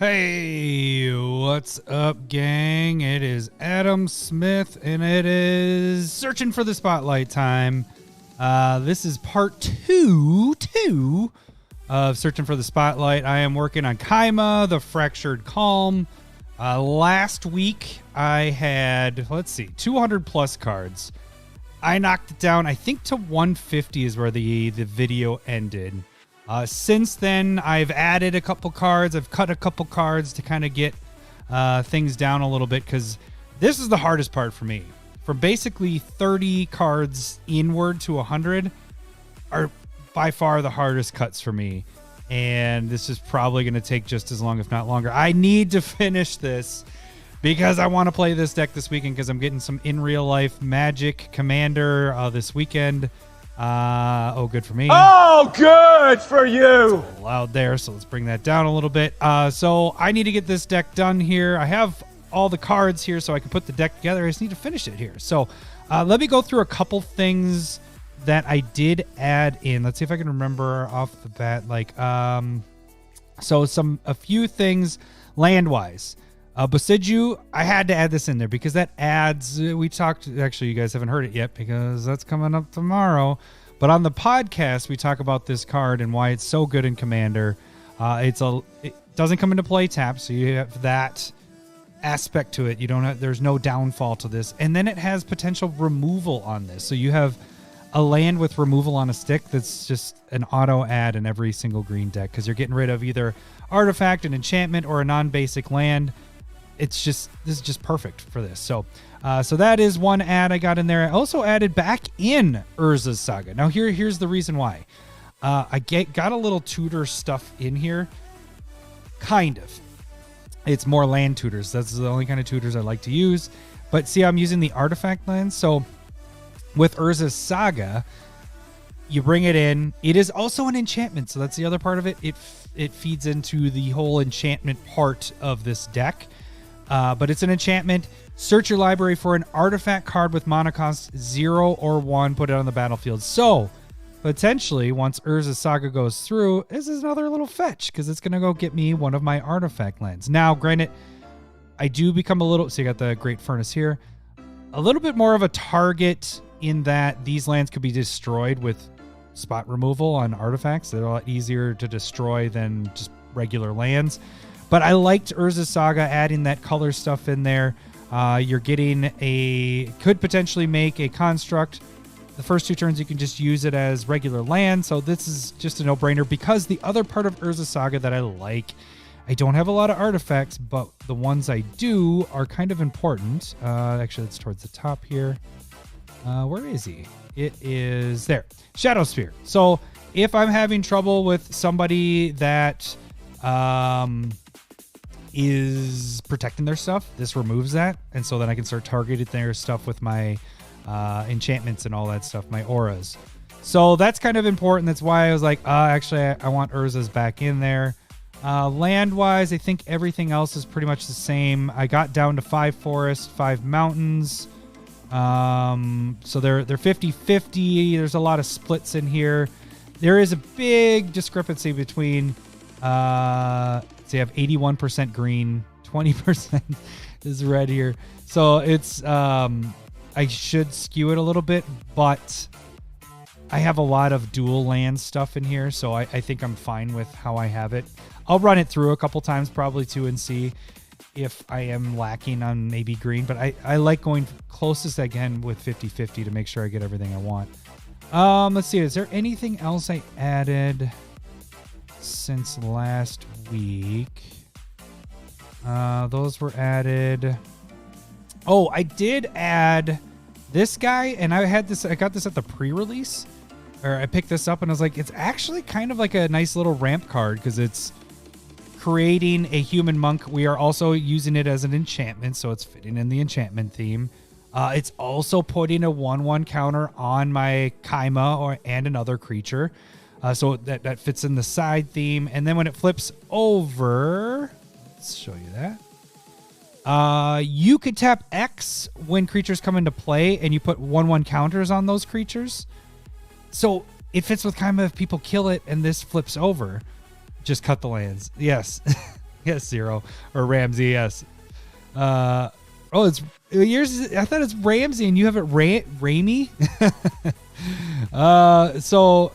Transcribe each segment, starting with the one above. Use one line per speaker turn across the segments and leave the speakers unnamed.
Hey, what's up, gang? It is Adam Smith, and it is Searching for the Spotlight time. This is part two of Searching for the Spotlight. I am working on Kaima, the Fractured Calm. Last week, I had, 200 plus cards. I knocked it down, I think, to 150 is where the video ended. Since then, I've added a couple cards. I've cut a couple cards to kind of get things down a little bit, because this is the hardest part for me. From basically 30 cards inward to 100 are by far the hardest cuts for me. And this is probably going to take just as long, if not longer. I need to finish this because I want to play this deck this weekend, because I'm getting some in real life Magic Commander this weekend. Good for me.
Oh, good for you.
It's a little loud there, so let's bring that down a little bit. So I need to get this deck done here. I have all the cards here so I can put the deck together. I just need to finish it here. So let me go through a couple things that I did add in. Let's see if I can remember off the bat. A few things land-wise. Bosiju, I had to add this in there because that adds, we talked, actually you guys haven't heard it yet because that's coming up tomorrow, but on the podcast we talk about this card and why it's so good in Commander. It doesn't come into play tap, so you have that aspect to it. There's no downfall to this, and then it has potential removal on this, so you have a land with removal on a stick that's just an auto add in every single green deck, because you're getting rid of either artifact, an enchantment, or a non-basic land. This is just perfect for this. So that is one add I got in there. I also added back in Urza's Saga. Now here's the reason why. I got a little tutor stuff in here. Kind of. It's more land tutors. That's the only kind of tutors I like to use. But see, I'm using the artifact lands. So with Urza's Saga, you bring it in. It is also an enchantment, so that's the other part of it. It feeds into the whole enchantment part of this deck. But it's an enchantment. Search your library for an artifact card with mana cost 0 or 1. Put it on the battlefield. So, potentially, once Urza's Saga goes through, this is another little fetch, because it's going to go get me one of my artifact lands. Now, granted, I do become a little... So you got the Great Furnace here. A little bit more of a target in that these lands could be destroyed with spot removal on artifacts. They're a lot easier to destroy than just regular lands. But I liked Urza's Saga, adding that color stuff in there. You're getting could potentially make a construct. The first two turns you can just use it as regular land. So this is just a no-brainer, because the other part of Urza's Saga that I like, I don't have a lot of artifacts, but the ones I do are kind of important. Actually, it's towards the top here. Where is he? It is there. Shadow Sphere. So if I'm having trouble with somebody that is protecting their stuff, this removes that, and so then I can start targeting their stuff with my enchantments and all that stuff, my auras. So that's kind of important. That's why I was like, actually, I want Urza's back in there. Land-wise, I think everything else is pretty much the same. I got down to 5 forests, 5 mountains. So they're 50-50. There's a lot of splits in here. There is a big discrepancy between... so you have 81% green, 20% is red here. So it's, I should skew it a little bit, but I have a lot of dual land stuff in here. So I think I'm fine with how I have it. I'll run it through a couple times probably too and see if I am lacking on maybe green, but I like going closest I can with 50-50 to make sure I get everything I want. Let's see. Is there anything else I added since last week? Those were added. Oh, I did add this guy, and I got this at the pre-release, or I picked this up and I was like, it's actually kind of like a nice little ramp card, because it's creating a human monk. We are also using it as an enchantment, so it's fitting in the enchantment theme. It's also putting a 1/1 counter on my Kaima and another creature. So that fits in the side theme. And then when it flips over, let's show you that. You could tap X when creatures come into play, and you put 1/1 counters on those creatures. So it fits with Kaima if people kill it and this flips over. Just cut the lands. Yes. Yes, Zero or Ramsey. Yes. It's yours. I thought it's Ramsey, and you have it Ramey. So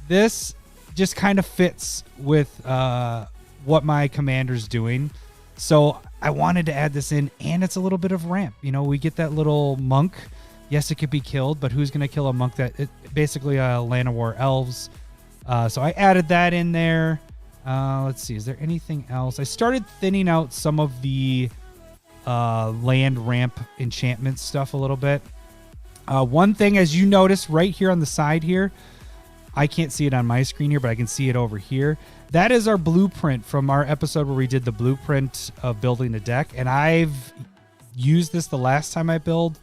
this just kind of fits with what my commander's doing. So I wanted to add this in, and it's a little bit of ramp. You know, we get that little monk. Yes, it could be killed, but who's going to kill a monk basically Land of War elves? So I added that in there. Let's see. Is there anything else? I started thinning out some of the land ramp enchantment stuff a little bit. One thing, as you notice right here on the side here, I can't see it on my screen here, but I can see it over here. That is our blueprint from our episode where we did the blueprint of building a deck. And I've used this the last time I built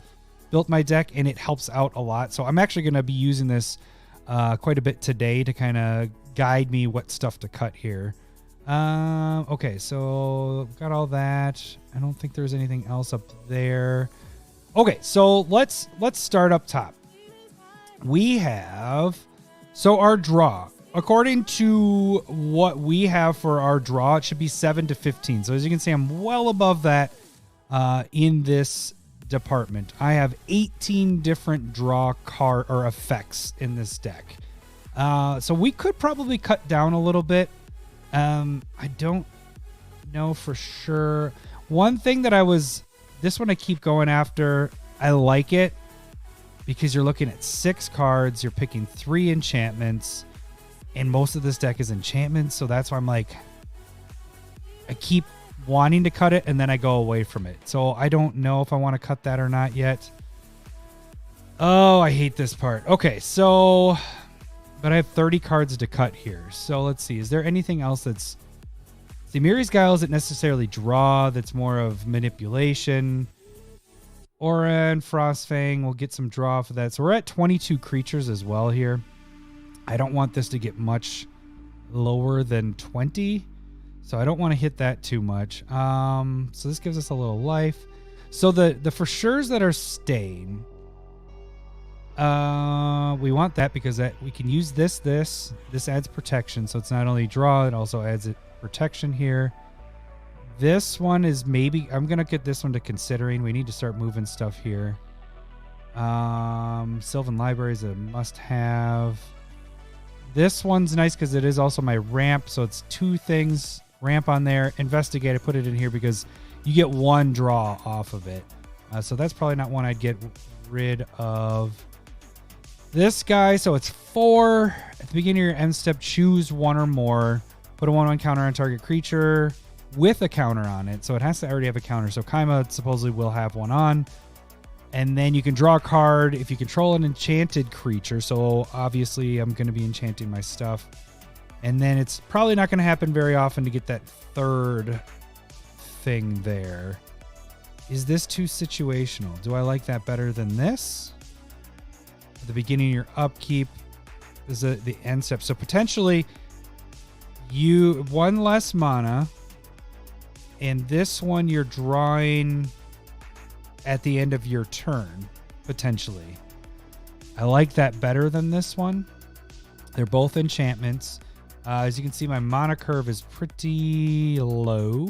my deck, and it helps out a lot. So I'm actually going to be using this quite a bit today to kind of guide me what stuff to cut here. Okay, so got all that. I don't think there's anything else up there. Okay, so let's start up top. We have our draw. According to what we have for our draw, it should be 7 to 15. So as you can see, I'm well above that in this department. I have 18 different draw card or effects in this deck. So we could probably cut down a little bit. I don't know for sure. One thing that this one I keep going after, I like it because you're looking at 6 cards, you're picking 3 enchantments, and most of this deck is enchantments. So that's why I'm like, I keep wanting to cut it and then I go away from it. So I don't know if I want to cut that or not yet. Oh, I hate this part. Okay, so, but I have 30 cards to cut here. So let's see. Is there anything else that's... See, Miri's Guile isn't necessarily draw. That's more of manipulation. Aura and Frostfang will get some draw for that. So we're at 22 creatures as well here. I don't want this to get much lower than 20. So I don't want to hit that too much. So this gives us a little life. So the for sures that are staying... we want that because we can use this adds protection, so it's not only draw, it also adds it protection here. This one is maybe I'm gonna get this one to considering. We need to start moving stuff here. Sylvan Library is a must-have. This one's nice because it is also my ramp, so it's 2 things. Ramp on there, investigate. I put it in here because you get 1 draw off of it, so that's probably not one I'd get rid of. This guy, so it's 4. At the beginning of your end step, choose 1 or more. Put a 1/1 counter on target creature with a counter on it. So it has to already have a counter. So Kaima supposedly will have 1 on. And then you can draw a card if you control an enchanted creature. So obviously I'm going to be enchanting my stuff. And then it's probably not going to happen very often to get that 3rd thing there. Is this too situational? Do I like that better than this? At the beginning of your upkeep is the end step. So potentially you 1 less mana, and this one you're drawing at the end of your turn, potentially. I like that better than this one. They're both enchantments. As you can see, my mana curve is pretty low.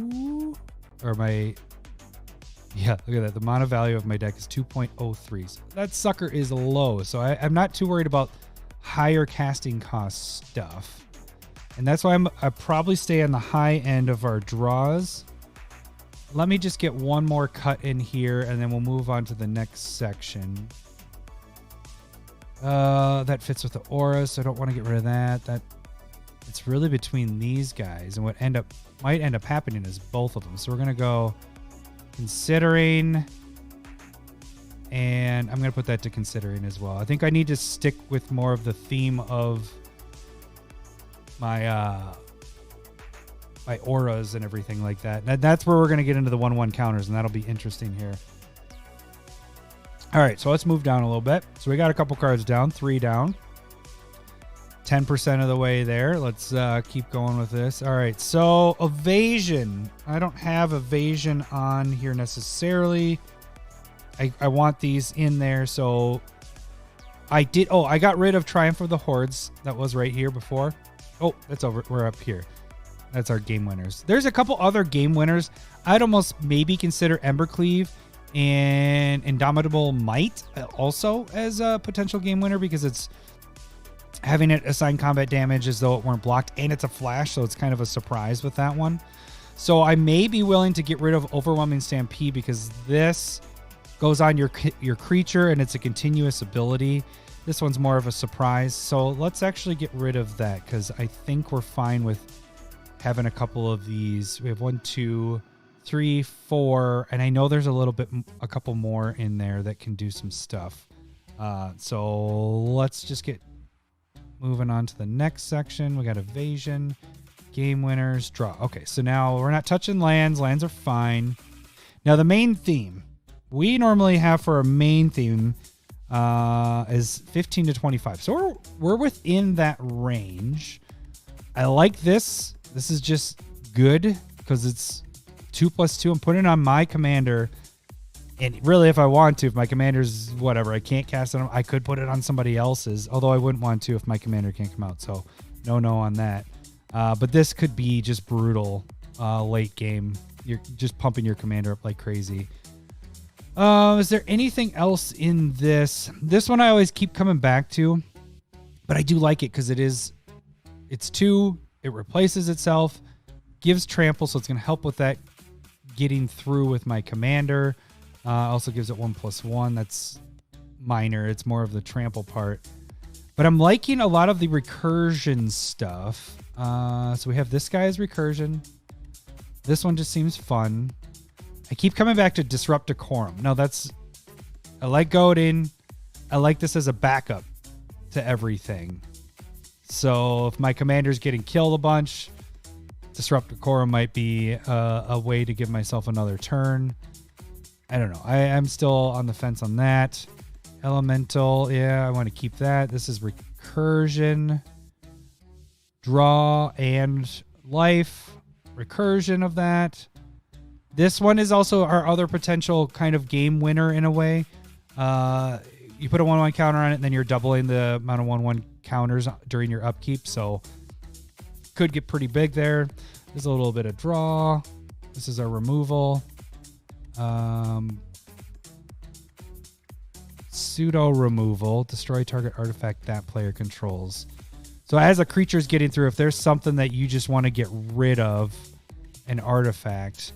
Yeah, look at that. The mana value of my deck is 2.03. So that sucker is low. So I'm not too worried about higher casting cost stuff. And that's why I probably stay on the high end of our draws. Let me just get one more cut in here, and then we'll move on to the next section. That fits with the aura, so I don't want to get rid of that. It's really between these guys, and what might end up happening is both of them. So we're gonna go considering, and I'm gonna put that to considering as well. I think I need to stick with more of the theme of my my auras and everything like that. That's where we're gonna get into the 1/1 counters, and that'll be interesting here. All right, so let's move down a little bit. So we got a couple cards down, 3 down, 10% of the way there. Let's keep going with this. All right, so evasion. I don't have evasion on here necessarily. I want these in there, so I did. Oh, I got rid of Triumph of the Hordes. That was right here before. Oh, that's over. We're up here. That's our game winners. There's a couple other game winners. I'd almost maybe consider Embercleave and Indomitable Might also as a potential game winner because it's having it assign combat damage as though it weren't blocked, and it's a flash, so it's kind of a surprise with that one. So I may be willing to get rid of Overwhelming Stampede because this goes on your creature and it's a continuous ability. This one's more of a surprise. So let's actually get rid of that because I think we're fine with having a couple of these. We have 1, 2, 3, 4, and I know there's a couple more in there that can do some stuff. So let's just get moving on to the next section. We got evasion, game winners, draw. Okay, so now we're not touching lands. Lands are fine. Now the main theme we normally have for a main theme is 15 to 25. So we're within that range. I like this. This is just good because it's 2+2. I'm putting it on my commander. And really, if I want to, if my commander's whatever, I can't cast it on, I could put it on somebody else's. Although I wouldn't want to if my commander can't come out. So no on that. But this could be just brutal late game. You're just pumping your commander up like crazy. Is there anything else in this? This one I always keep coming back to, but I do like it because it's 2. It replaces itself, gives trample, so it's going to help with that getting through with my commander. Also gives it 1+1. That's minor. It's more of the trample part. But I'm liking a lot of the recursion stuff. So we have this guy as recursion. This one just seems fun. I keep coming back to Disrupt Decorum. No, I like Goading. I like this as a backup to everything. So if my commander's getting killed a bunch, Disrupt Decorum might be a way to give myself another turn. I don't know. I'm still on the fence on that. Elemental, yeah, I want to keep that. This is recursion. Draw and life. Recursion of that. This one is also our other potential kind of game winner in a way. You put a 1/1 counter on it, and then you're doubling the amount of 1/1 counters during your upkeep. So could get pretty big there. There's a little bit of draw. This is our removal. Pseudo removal. Destroy target artifact that player controls. So as a creature's getting through, if there's something that you just want to get rid of, an artifact,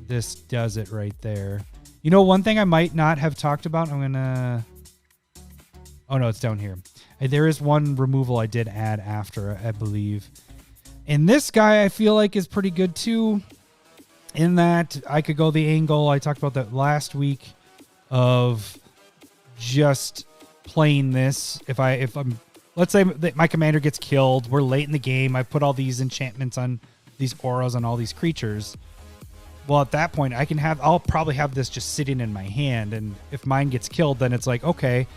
this does it right there. You know, one thing I might not have talked about, oh no, it's down here. There is one removal I did add after, I believe. And this guy I feel like is pretty good too, in that I could go the angle, I talked about that last week, of just playing this. If I'm, let's say that my commander gets killed, we're late in the game, I put all these enchantments on, these auras on all these creatures. Well, at that point, I'll probably have this just sitting in my hand, and if mine gets killed, then it's like, okay,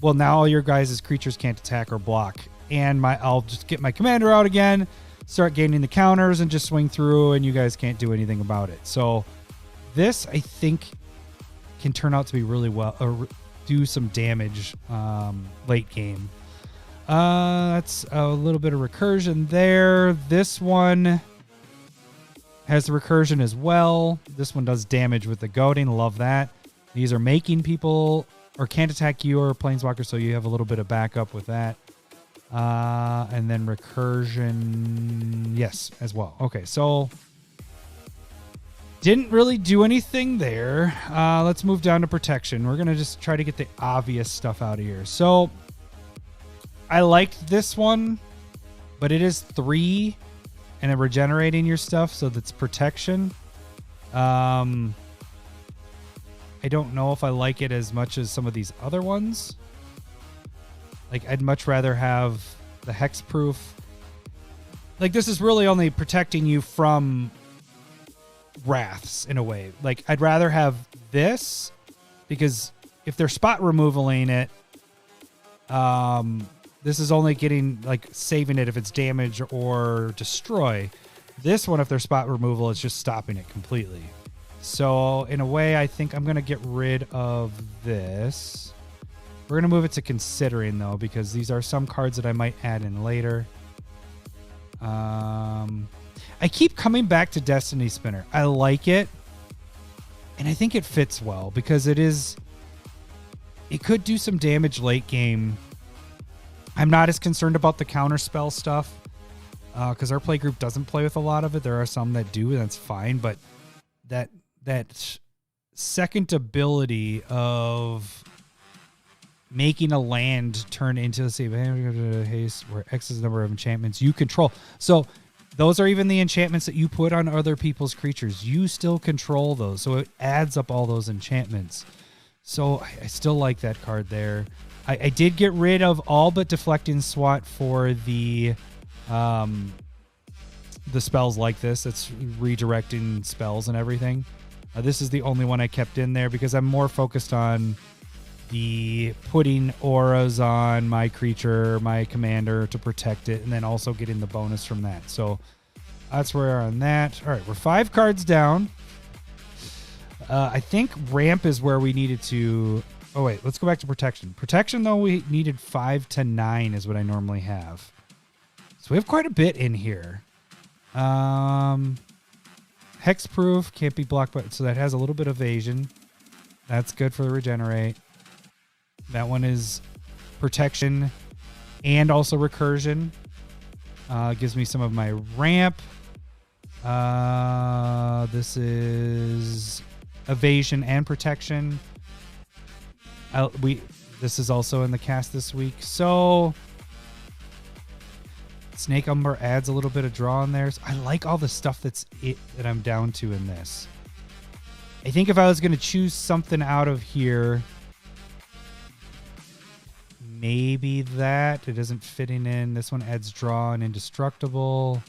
well, now all your guys' creatures can't attack or block, and I'll just get my commander out again, start gaining the counters, and just swing through, and you guys can't do anything about it. So this, I think, can turn out to be really well, or do some damage late game. That's a little bit of recursion there. This one has the recursion as well. This one does damage with the goading. Love that. These are making people or can't attack you or planeswalker, so you have a little bit of backup with that. And then recursion, yes, as well. Okay, so didn't really do anything there. Let's move down to protection. We're going to just try to get the obvious stuff out of here. So I liked this one, but it is 3 and then regenerating your stuff, so that's protection. I don't know if I like it as much as some of these other ones. Like, I'd much rather have the hexproof. Like, this is really only protecting you from wraths in a way. Like, I'd rather have this, because if they're spot removaling it, this is only getting, like, saving it if it's damage or destroy. This one, if they're spot removal, it's just stopping it completely. So in a way, I think I'm going to get rid of this. We're going to move it to considering, though, because these are some cards that I might add in later. I I keep coming back to Destiny Spinner. I like it. And I think it fits well because it could do some damage late game. I'm not as concerned about the counter spell stuff because our play group doesn't play with a lot of it. There are some that do, and that's fine. But that second ability of making a land turn into, let's see, haste, where X is the number of enchantments you control. So those are even the enchantments that you put on other people's creatures. You still control those. So it adds up all those enchantments. So I still like that card there. I did get rid of all but deflecting SWAT for the spells like this. It's redirecting spells and everything. This is the only one I kept in there because I'm more focused on the putting auras on my creature, my commander, to protect it, and then also getting the bonus from that. So that's where we are on that. All right, we're 5 cards down. I think ramp is where we needed to... Oh, wait, let's go back to protection. Protection, though, we needed 5 to 9 is what I normally have. So we have quite a bit in here. Hexproof, can't be blocked, but so that has a little bit of evasion. That's good for the regenerate. That one is protection and also recursion. Gives me some of my ramp. This is evasion and protection. This is also in the cast this week. So Snake Umber adds a little bit of draw in there. So I like all the stuff that I'm down to in this. I think if I was going to choose something out of here, maybe that. It isn't fitting in. This one adds draw and indestructible.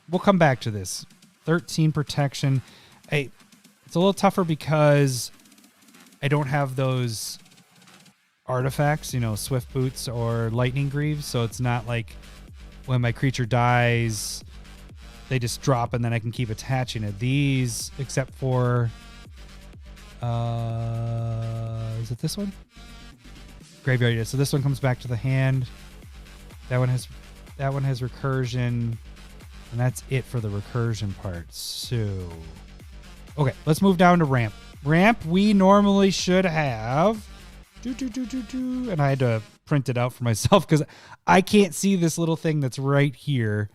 We'll come back to this. 13 protection. It's a little tougher because I don't have those artifacts, Swift Boots or Lightning Greaves. So it's not like when my creature dies, they just drop and then I can keep attaching it. These, except for, is it this one? Graveyard. Yeah. So this one comes back to the hand. That one has recursion, and that's it for the recursion part. So, okay, let's move down to ramp. Ramp we normally should have. And I had to print it out for myself because I can't see this little thing that's right here.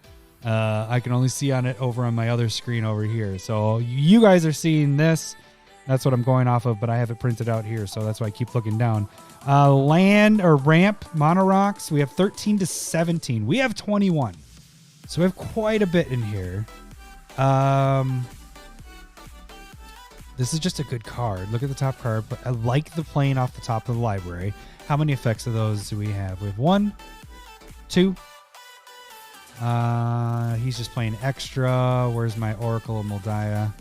I can only see on it over on my other screen over here. So you guys are seeing this. That's what I'm going off of, but I have it printed out here, so that's why I keep looking down. Land or ramp mono rocks, we have 13 to 17. We have 21. So we have quite a bit in here. This is just a good card. Look at the top card, but I like the plane off the top of the library. How many effects of those do we have? We have 1, 2. He's just playing extra. Where's my Oracle of Moldiah?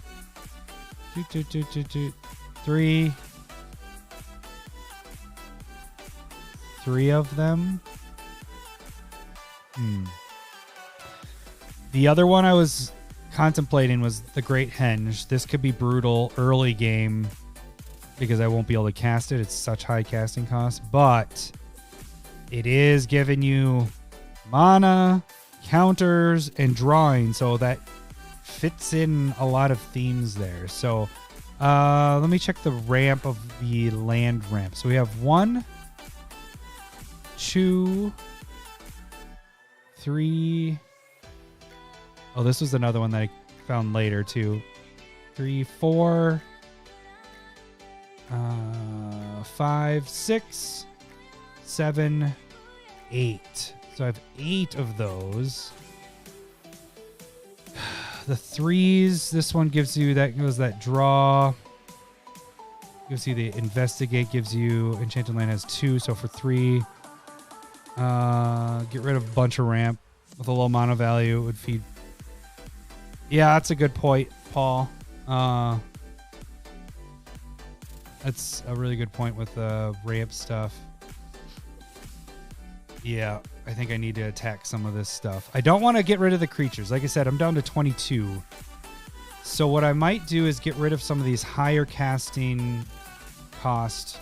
3. 3 of them. The other one I was contemplating was the Great Henge. This could be brutal early game because I won't be able to cast it. It's such high casting cost, but it is giving you mana, counters, and drawing, so that fits in a lot of themes there. So let me check the ramp of the land ramp. So we have 1, 2, 3. Oh, this was another one that I found later too. 3, 4, 5, 6, 7, 8. So I have 8 of those. The 3s, this one gives you that draw. Gives you the investigate, gives you enchanted land has 2, so for 3. Get rid of a bunch of ramp with a low mana value. It would feed. Yeah, that's a good point, Paul. That's a really good point with the ramp stuff. Yeah, I think I need to attack some of this stuff. I don't want to get rid of the creatures. Like I said, I'm down to 22. So what I might do is get rid of some of these higher casting cost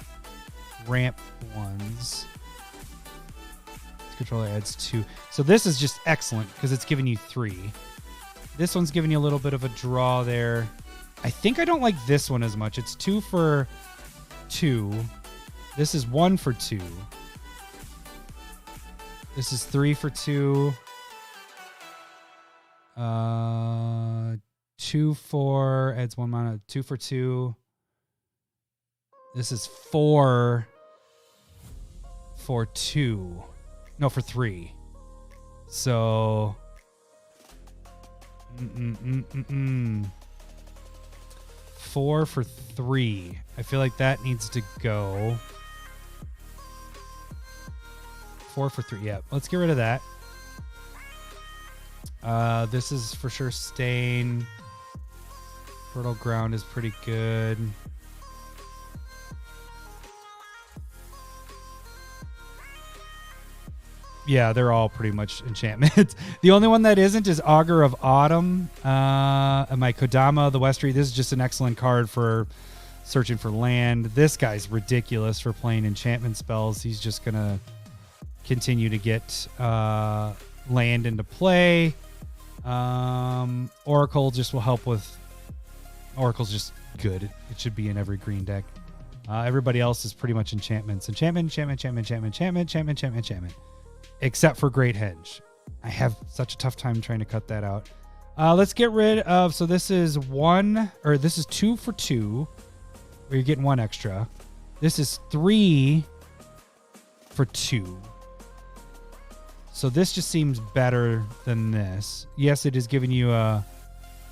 ramp ones. controller adds 2. So this is just excellent because it's giving you 3. This one's giving you a little bit of a draw there. I think I don't like this one as much. It's 2 for 2. This is 1 for 2. This is 3 for 2. 2 for adds 1 mana. 2 for 2. This is 4 for 2. No, for 3. So 4 for 3. I feel like that needs to go. 4 for 3. Yeah, let's get rid of that. This is for sure Stain. Fertile Ground is pretty good. Yeah, they're all pretty much enchantments. The only one that isn't is Augur of Autumn. And my Kodama, the Westry. This is just an excellent card for searching for land. This guy's ridiculous for playing enchantment spells. He's just going to continue to get land into play. Oracle just will help with... Oracle's just good. It should be in every green deck. Everybody else is pretty much enchantments. Enchantment. Except for Great Hedge. I have such a tough time trying to cut that out. Let's get rid of... So this is 2 for 2. Where you're getting 1 extra. This is 3 for 2. So this just seems better than this. Yes, it is giving you a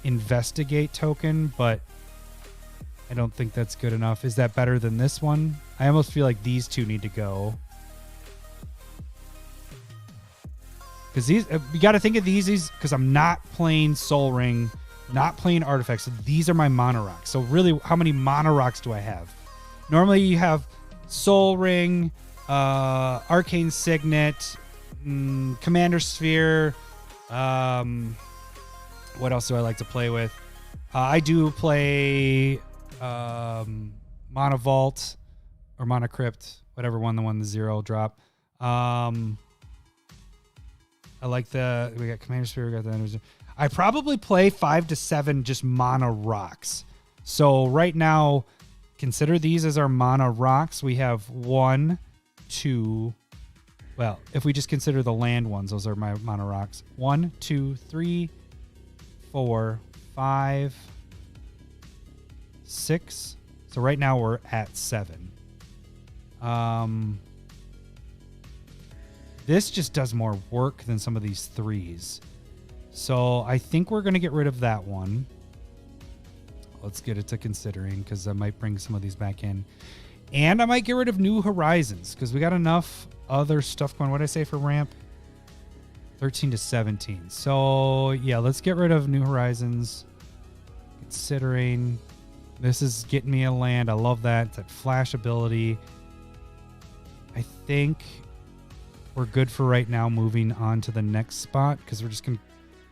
investigate token, but I don't think that's good enough. Is that better than this one? I almost feel like these two need to go. Because these, you got to think of these because I'm not playing Soul Ring, not playing Artifacts. So these are my Mono Rocks. So really, how many Mono Rocks do I have? Normally you have Soul Ring, Arcane Signet, Commander Sphere. What else do I like to play with? I do play Mono Vault or Mono Crypt, whatever one, the 0 drop. I like we got Commander Sphere, we got the... I probably play 5 to 7 just Mono Rocks. So right now, consider these as our Mono Rocks. We have 1, 2... Well, if we just consider the land ones, those are my Mono Rocks. 1, 2, 3, 4, 5, 6. So right now we're at 7. This just does more work than some of these 3s. So I think we're going to get rid of that one. Let's get it to considering because I might bring some of these back in. And I might get rid of New Horizons because we got enough other stuff going. What did I say for ramp? 13 to 17. So yeah, let's get rid of New Horizons. Considering this is getting me a land. I love that. That flash ability. I think we're good for right now moving on to the next spot because we're just going to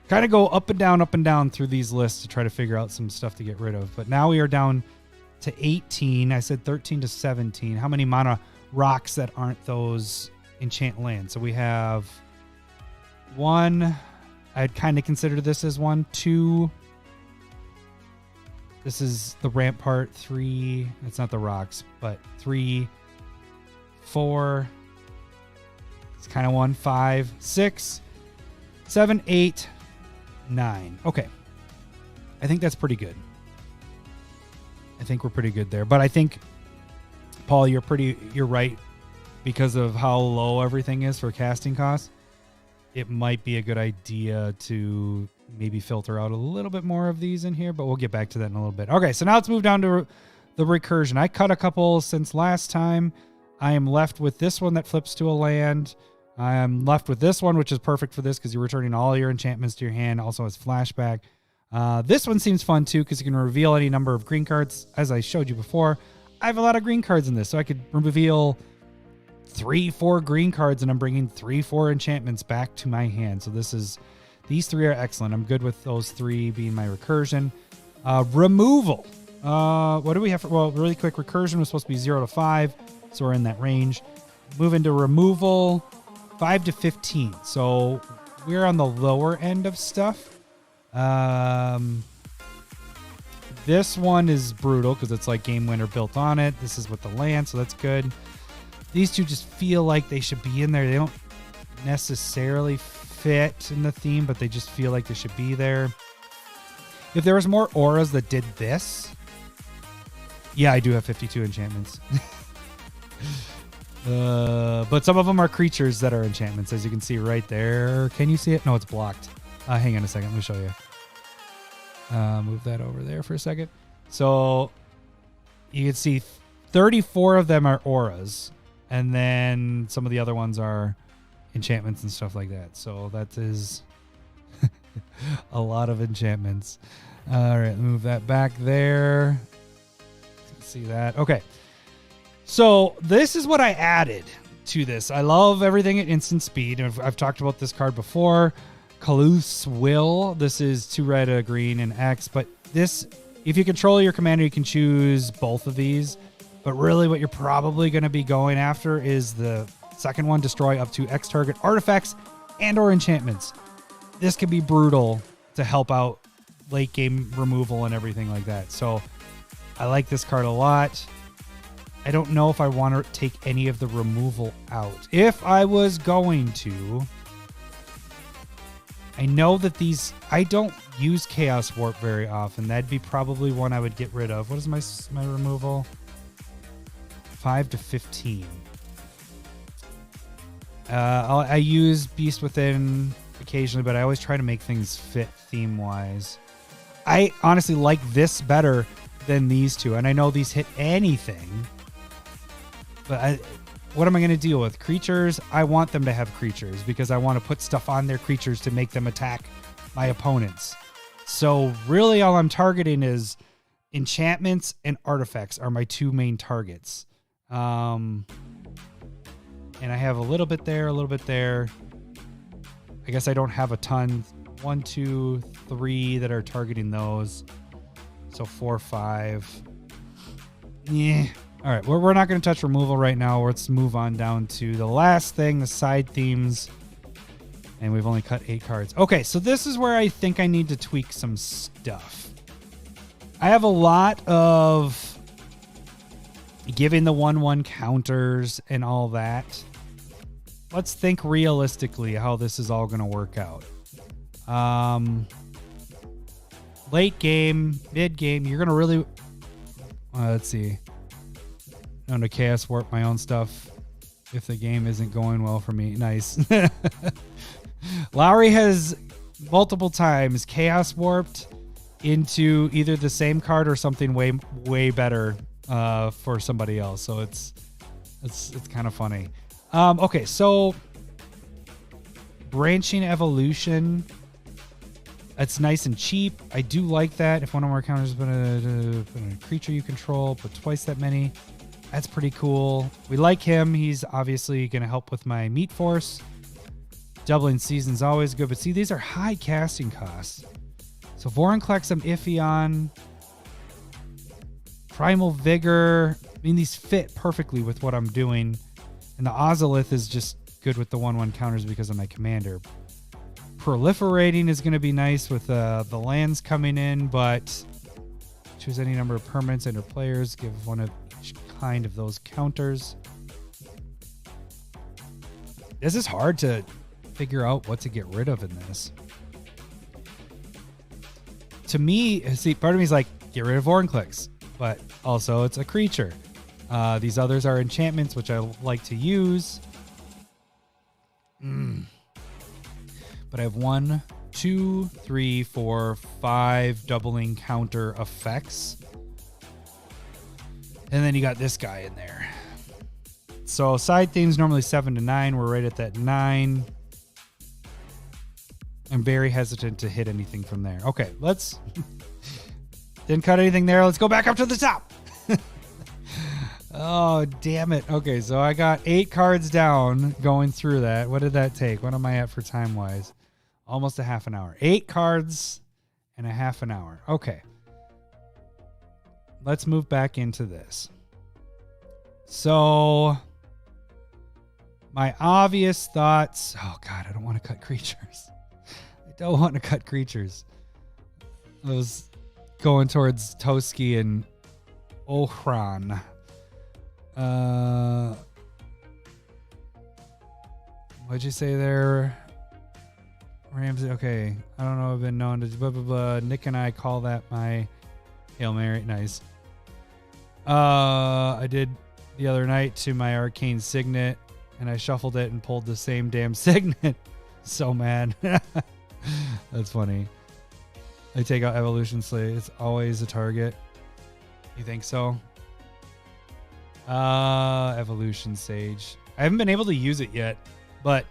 kind of go up and down through these lists to try to figure out some stuff to get rid of. But now we are down to 18. I said 13 to 17. How many Mono Rocks that aren't those enchant lands? So we have 1. I'd kind of consider this as 1. 2. This is the ramp part. 3. It's not the rocks, but 3. 4. It's kind of 1. 5. 6. 7. 8. 9. Okay. I think that's pretty good. I think we're pretty good there. But I think, Paul, you're right. Because of how low everything is for casting costs, it might be a good idea to maybe filter out a little bit more of these in here, but we'll get back to that in a little bit. Okay, so now let's move down to the recursion. I cut a couple since last time. I am left with this one that flips to a land. I am left with this one, which is perfect for this because you're returning all your enchantments to your hand. Also has flashback. This one seems fun too because you can reveal any number of green cards. As I showed you before, I have a lot of green cards in this, so I could reveal 3-4 green cards and I'm bringing 3-4 enchantments back to my hand. So these 3 are excellent. I'm good with those 3 being my recursion. Removal. What do we have? Well, really quick, recursion was supposed to be 0 to 5, so we're in that range. Move into removal. 5 to 15. So we're on the lower end of stuff. This one is brutal because it's like game winner built on it. This is with the land, so that's good. These two just feel like they should be in there. They don't necessarily fit in the theme, but they just feel like they should be there. If there was more auras that did this, yeah, I do have 52 enchantments. But some of them are creatures that are enchantments, as you can see right there. Can you see it? No, it's blocked. Hang on a second. Let me show you. Move that over there for a second. So you can see 34 of them are auras, and then some of the other ones are enchantments and stuff like that. So that is a lot of enchantments. All right, move that back there. See that? Okay. So this is what I added to this. I love everything at instant speed. I've talked about this card before. Kalus Will. This is 2 red, a green, and X. But this, if you control your commander, you can choose both of these. But really what you're probably going to be going after is the second one, destroy up to X target artifacts and or enchantments. This can be brutal to help out late game removal and everything like that. So I like this card a lot. I don't know if I want to take any of the removal out. If I was going to, I know that these, I don't use Chaos Warp very often. That'd be probably one I would get rid of. What is my removal? 5 to 15. I use Beast Within occasionally, but I always try to make things fit theme-wise. I honestly like this better than these two, and I know these hit anything. But what am I going to deal with? Creatures? I want them to have creatures because I want to put stuff on their creatures to make them attack my opponents. So really all I'm targeting is enchantments and artifacts are my 2 main targets. And I have a little bit there, a little bit there. I guess I don't have a ton. 1, 2, 3 that are targeting those. So 4, 5. Yeah. All right, we're not going to touch removal right now. Let's move on down to the last thing, the side themes. And we've only cut 8 cards. Okay, so this is where I think I need to tweak some stuff. I have a lot of giving the 1/1 counters and all that. Let's think realistically how this is all going to work out. Late game, mid game, you're going to really... let's see. I'm going to Chaos Warp my own stuff if the game isn't going well for me. Nice. Lowry has multiple times Chaos Warped into either the same card or something way better for somebody else. So it's kind of funny. Okay, so Branching Evolution. It's nice and cheap. I do like that. If one of our counters put a creature you control, put twice that many. That's pretty cool. We like him. He's obviously going to help with my Meat Force. Doubling Season's always good. But see, these are high casting costs. So Vorinclex I'm iffy on. Primal Vigor. I mean, these fit perfectly with what I'm doing. And the Ozolith is just good with the 1/1 counters because of my commander. Proliferating is going to be nice with the lands coming in, but choose any number of permanents and/or players. Give one of each kind of those counters. This is hard to figure out what to get rid of in this. To me, see, part of me is like, get rid of Vorinclex, but also it's a creature. These others are enchantments, which I like to use. But I have 1, 2, 3, 4, 5 doubling counter effects. And then you got this guy in there. So side themes normally 7 to 9. We're right at that 9. I'm very hesitant to hit anything from there. Okay, let's... Didn't cut anything there. Let's go back up to the top. Oh, damn it. Okay, so I got 8 cards down going through that. What did that take? What am I at for time-wise? Almost a half an hour. 8 cards and a half an hour. Okay. Let's move back into this. So My obvious thoughts. Oh God, I don't want to cut creatures. I don't want to cut creatures. I was going towards Toski and Ohran. What'd you say there? Ramsey. Okay. I don't know. I've been known to blah, blah, blah. Nick and I call that my Hail Mary. Nice. I did the other night to my Arcane Signet, and I shuffled it and pulled the same damn Signet. So mad. That's funny. I take out Evolution Slay. It's always a target. You think so? Evolution Sage. I haven't been able to use it yet, but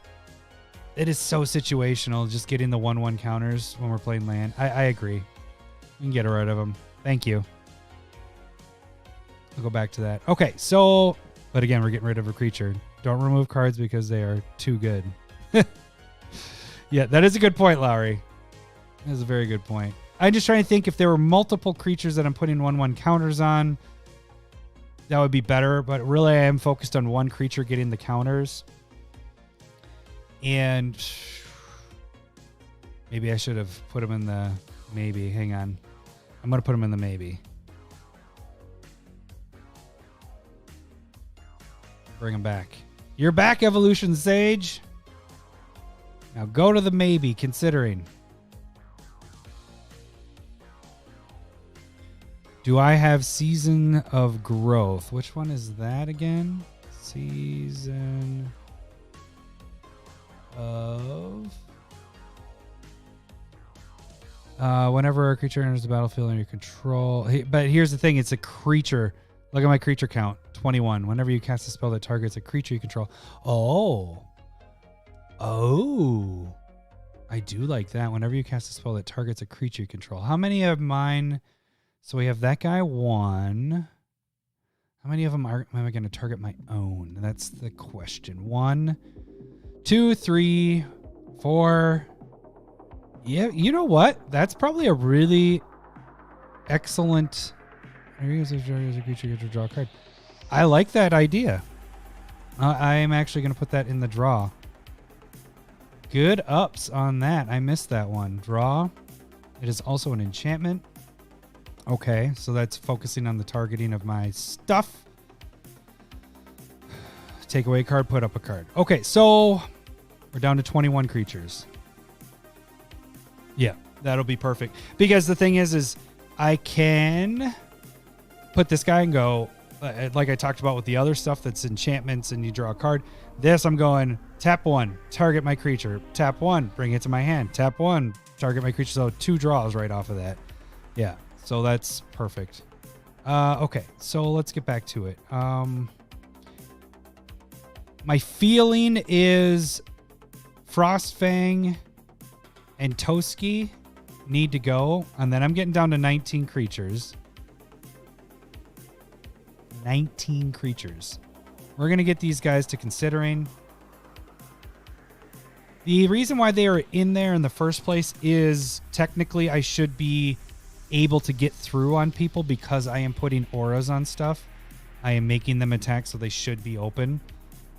it is so situational. Just getting the 1/1 counters when we're playing land. I agree. We can get rid of them. Thank you. I'll go back to that. Okay, so, but again, we're getting rid of a creature. Don't remove cards because they are too good. Yeah, that is a good point, Lowry. That is a very good point. I'm just trying to think if there were multiple creatures that I'm putting 1/1 counters on, that would be better. But really, I am focused on one creature getting the counters. And maybe I should have put him in the maybe. Hang on. I'm going to put him in the maybe. Bring him back. You're back, Evolution Sage. Now go to the maybe, considering. Do I have Season of Growth? Which one is that again? Season of... whenever a creature enters the battlefield under your control. But here's the thing. It's a creature. Look at my creature count. 21. Whenever you cast a spell that targets a creature you control. Oh. I do like that. Whenever you cast a spell that targets a creature you control. How many of mine... So we have that guy 1. How many of them am I going to target my own? That's the question. 1, 2, 3, 4. Yeah, you know what? That's probably a really excellent... As a creature, you get to draw a card. I like that idea. I am actually going to put that in the draw. Good ups on that. I missed that one. Draw. It is also an enchantment. Okay, so that's focusing on the targeting of my stuff. Take away a card, put up a card. Okay, so we're down to 21 creatures. Yeah, that'll be perfect. Because the thing is I can put this guy and go, like I talked about with the other stuff that's enchantments and you draw a card. This, I'm going, tap 1, target my creature. Tap 1, bring it to my hand. Tap 1, target my creature. So 2 draws right off of that. Yeah. So that's perfect. Okay, so let's get back to it. My feeling is Frostfang and Toski need to go. And then I'm getting down to 19 creatures. 19 creatures. We're going to get these guys to considering. The reason why they are in there in the first place is technically I should be able to get through on people because I am putting auras on stuff. I am making them attack, so they should be open.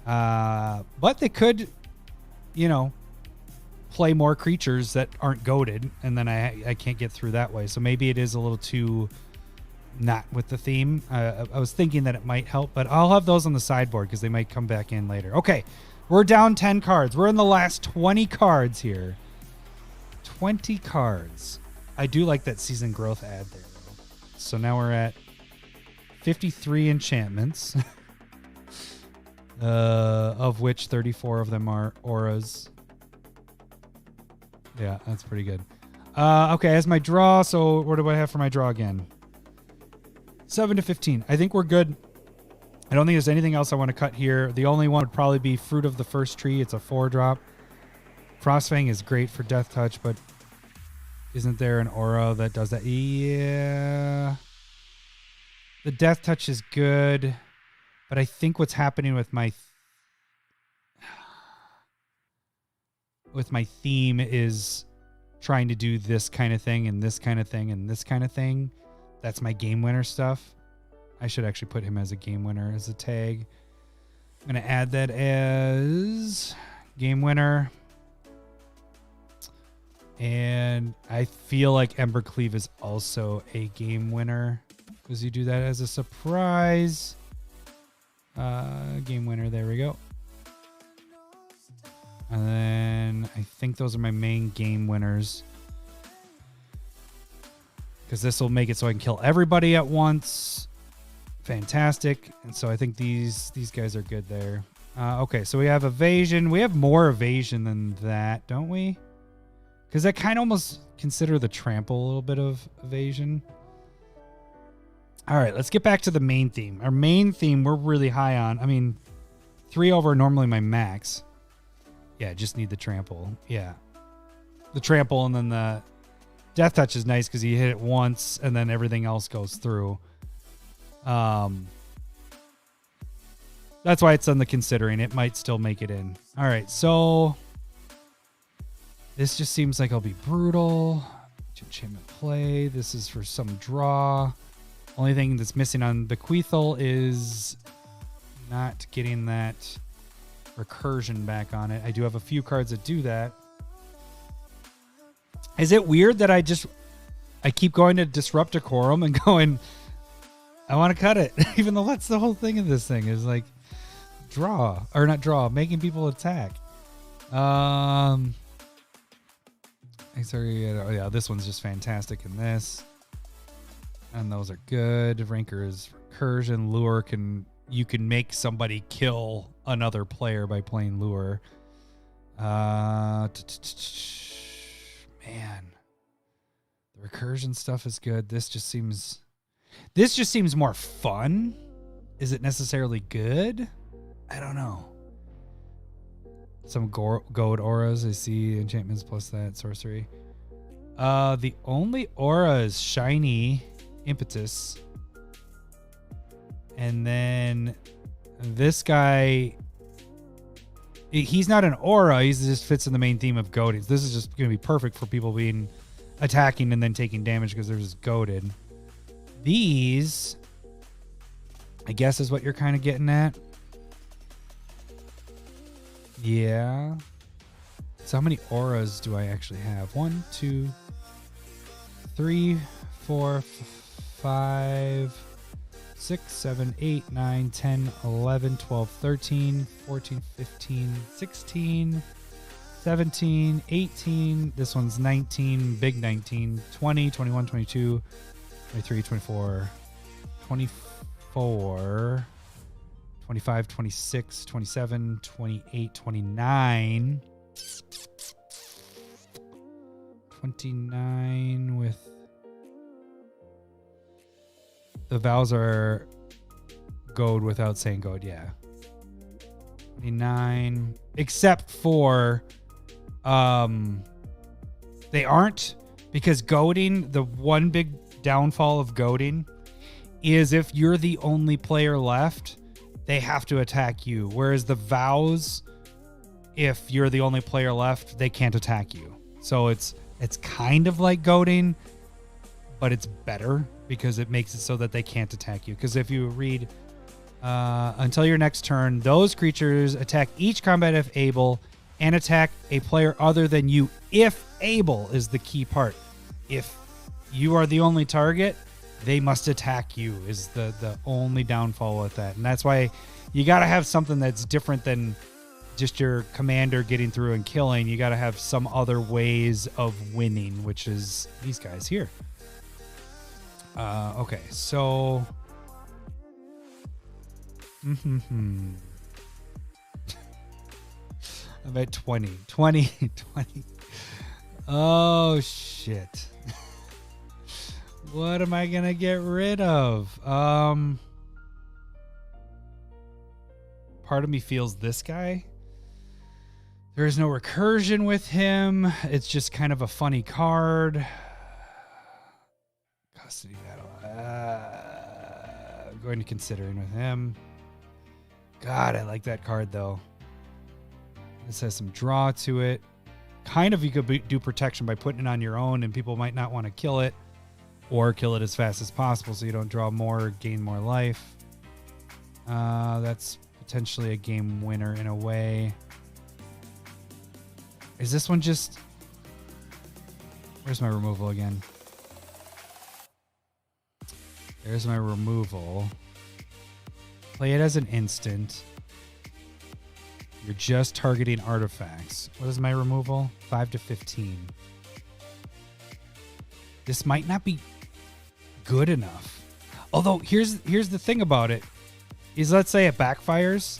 But they could, play more creatures that aren't goated, and then I can't get through that way. So maybe it is a little too not with the theme. I was thinking that it might help, but I'll have those on the sideboard because they might come back in later. Okay, we're down 10 cards. We're in the last 20 cards here. 20 cards. I do like that season growth ad there, though. So now we're at 53 enchantments, of which 34 of them are auras. Yeah, that's pretty good. Okay, as my draw, so what do I have for my draw again? 7 to 15. I think we're good. I don't think there's anything else I want to cut here. The only one would probably be Fruit of the First Tree. It's a 4-drop. Frostfang is great for Death Touch, but isn't there an aura that does that? Yeah. The Death Touch is good, but I think what's happening with my theme is trying to do this kind of thing and this kind of thing and this kind of thing. That's my game winner stuff. I should actually put him as a game winner as a tag. I'm going to add that as game winner. And I feel like Embercleave is also a game winner because you do that as a surprise. Game winner. There we go. And then I think those are my main game winners. Because this will make it so I can kill everybody at once. Fantastic. And so I think these guys are good there. Okay, so we have evasion. We have more evasion than that, don't we? Because I kind of almost consider the trample a little bit of evasion. All right, let's get back to the main theme. Our main theme we're really high on. I mean, 3 over normally my max. Yeah, just need the trample. Yeah. The trample and then the death touch is nice because you hit it once and then everything else goes through. That's why it's on the considering. It might still make it in. All right, so this just seems like I'll be brutal. Enchantment play. This is for some draw. Only thing that's missing on Bequeathal is not getting that recursion back on it. I do have a few cards that do that. Is it weird that I keep going to Disrupt Decorum and going, I want to cut it, even though that's the whole thing of this thing is like making people attack. Sorry, yeah, this one's just fantastic in this. And those are good. Ranker is recursion. Lure you can make somebody kill another player by playing lure. Man, the recursion stuff is good. This just seems more fun. Is it necessarily good? I don't know. Some goad auras. I see enchantments plus that sorcery. The only aura is shiny impetus. And then this guy, he's not an aura. He just fits in the main theme of goading. This is just going to be perfect for people being attacking and then taking damage because they're just goaded. These, I guess, is what you're kind of getting at. Yeah. So how many auras do I actually have? 1, 2, 3, 4, 5, 6, 7, 8, 9, 10, 11, 12, 13, 14, 15, 16, 17, 18. This one's 19, big 19, 20, 21, 22, 23, 24, 24, 25, 26, 27, 28, 29. 29 with the vows are goad without saying goad, yeah. 29, except for they aren't, because goading, the one big downfall of goading is if you're the only player left, they have to attack you. Whereas the vows, if you're the only player left, they can't attack you. So it's kind of like goading, but it's better because it makes it so that they can't attack you. Because if you read until your next turn, those creatures attack each combat if able and attack a player other than you if able is the key part. If you are the only target, they must attack you is the only downfall with that. And that's why you got to have something that's different than just your commander getting through and killing. You got to have some other ways of winning, which is these guys here. Okay, so I'm at 20. Oh shit. What am I gonna get rid of? Part of me feels this guy. There is no recursion with him. It's just kind of a funny card. Custody battle. I'm going to considering with him. God, I like that card though. This has some draw to it. Kind of you could do protection by putting it on your own and people might not want to kill it. Or kill it as fast as possible so you don't draw more or gain more life. That's potentially a game winner in a way. Is this one just... Where's my removal again? There's my removal. Play it as an instant. You're just targeting artifacts. What is my removal? 5 to 15. This might not be good enough. Although, here's the thing about it. Is let's say it backfires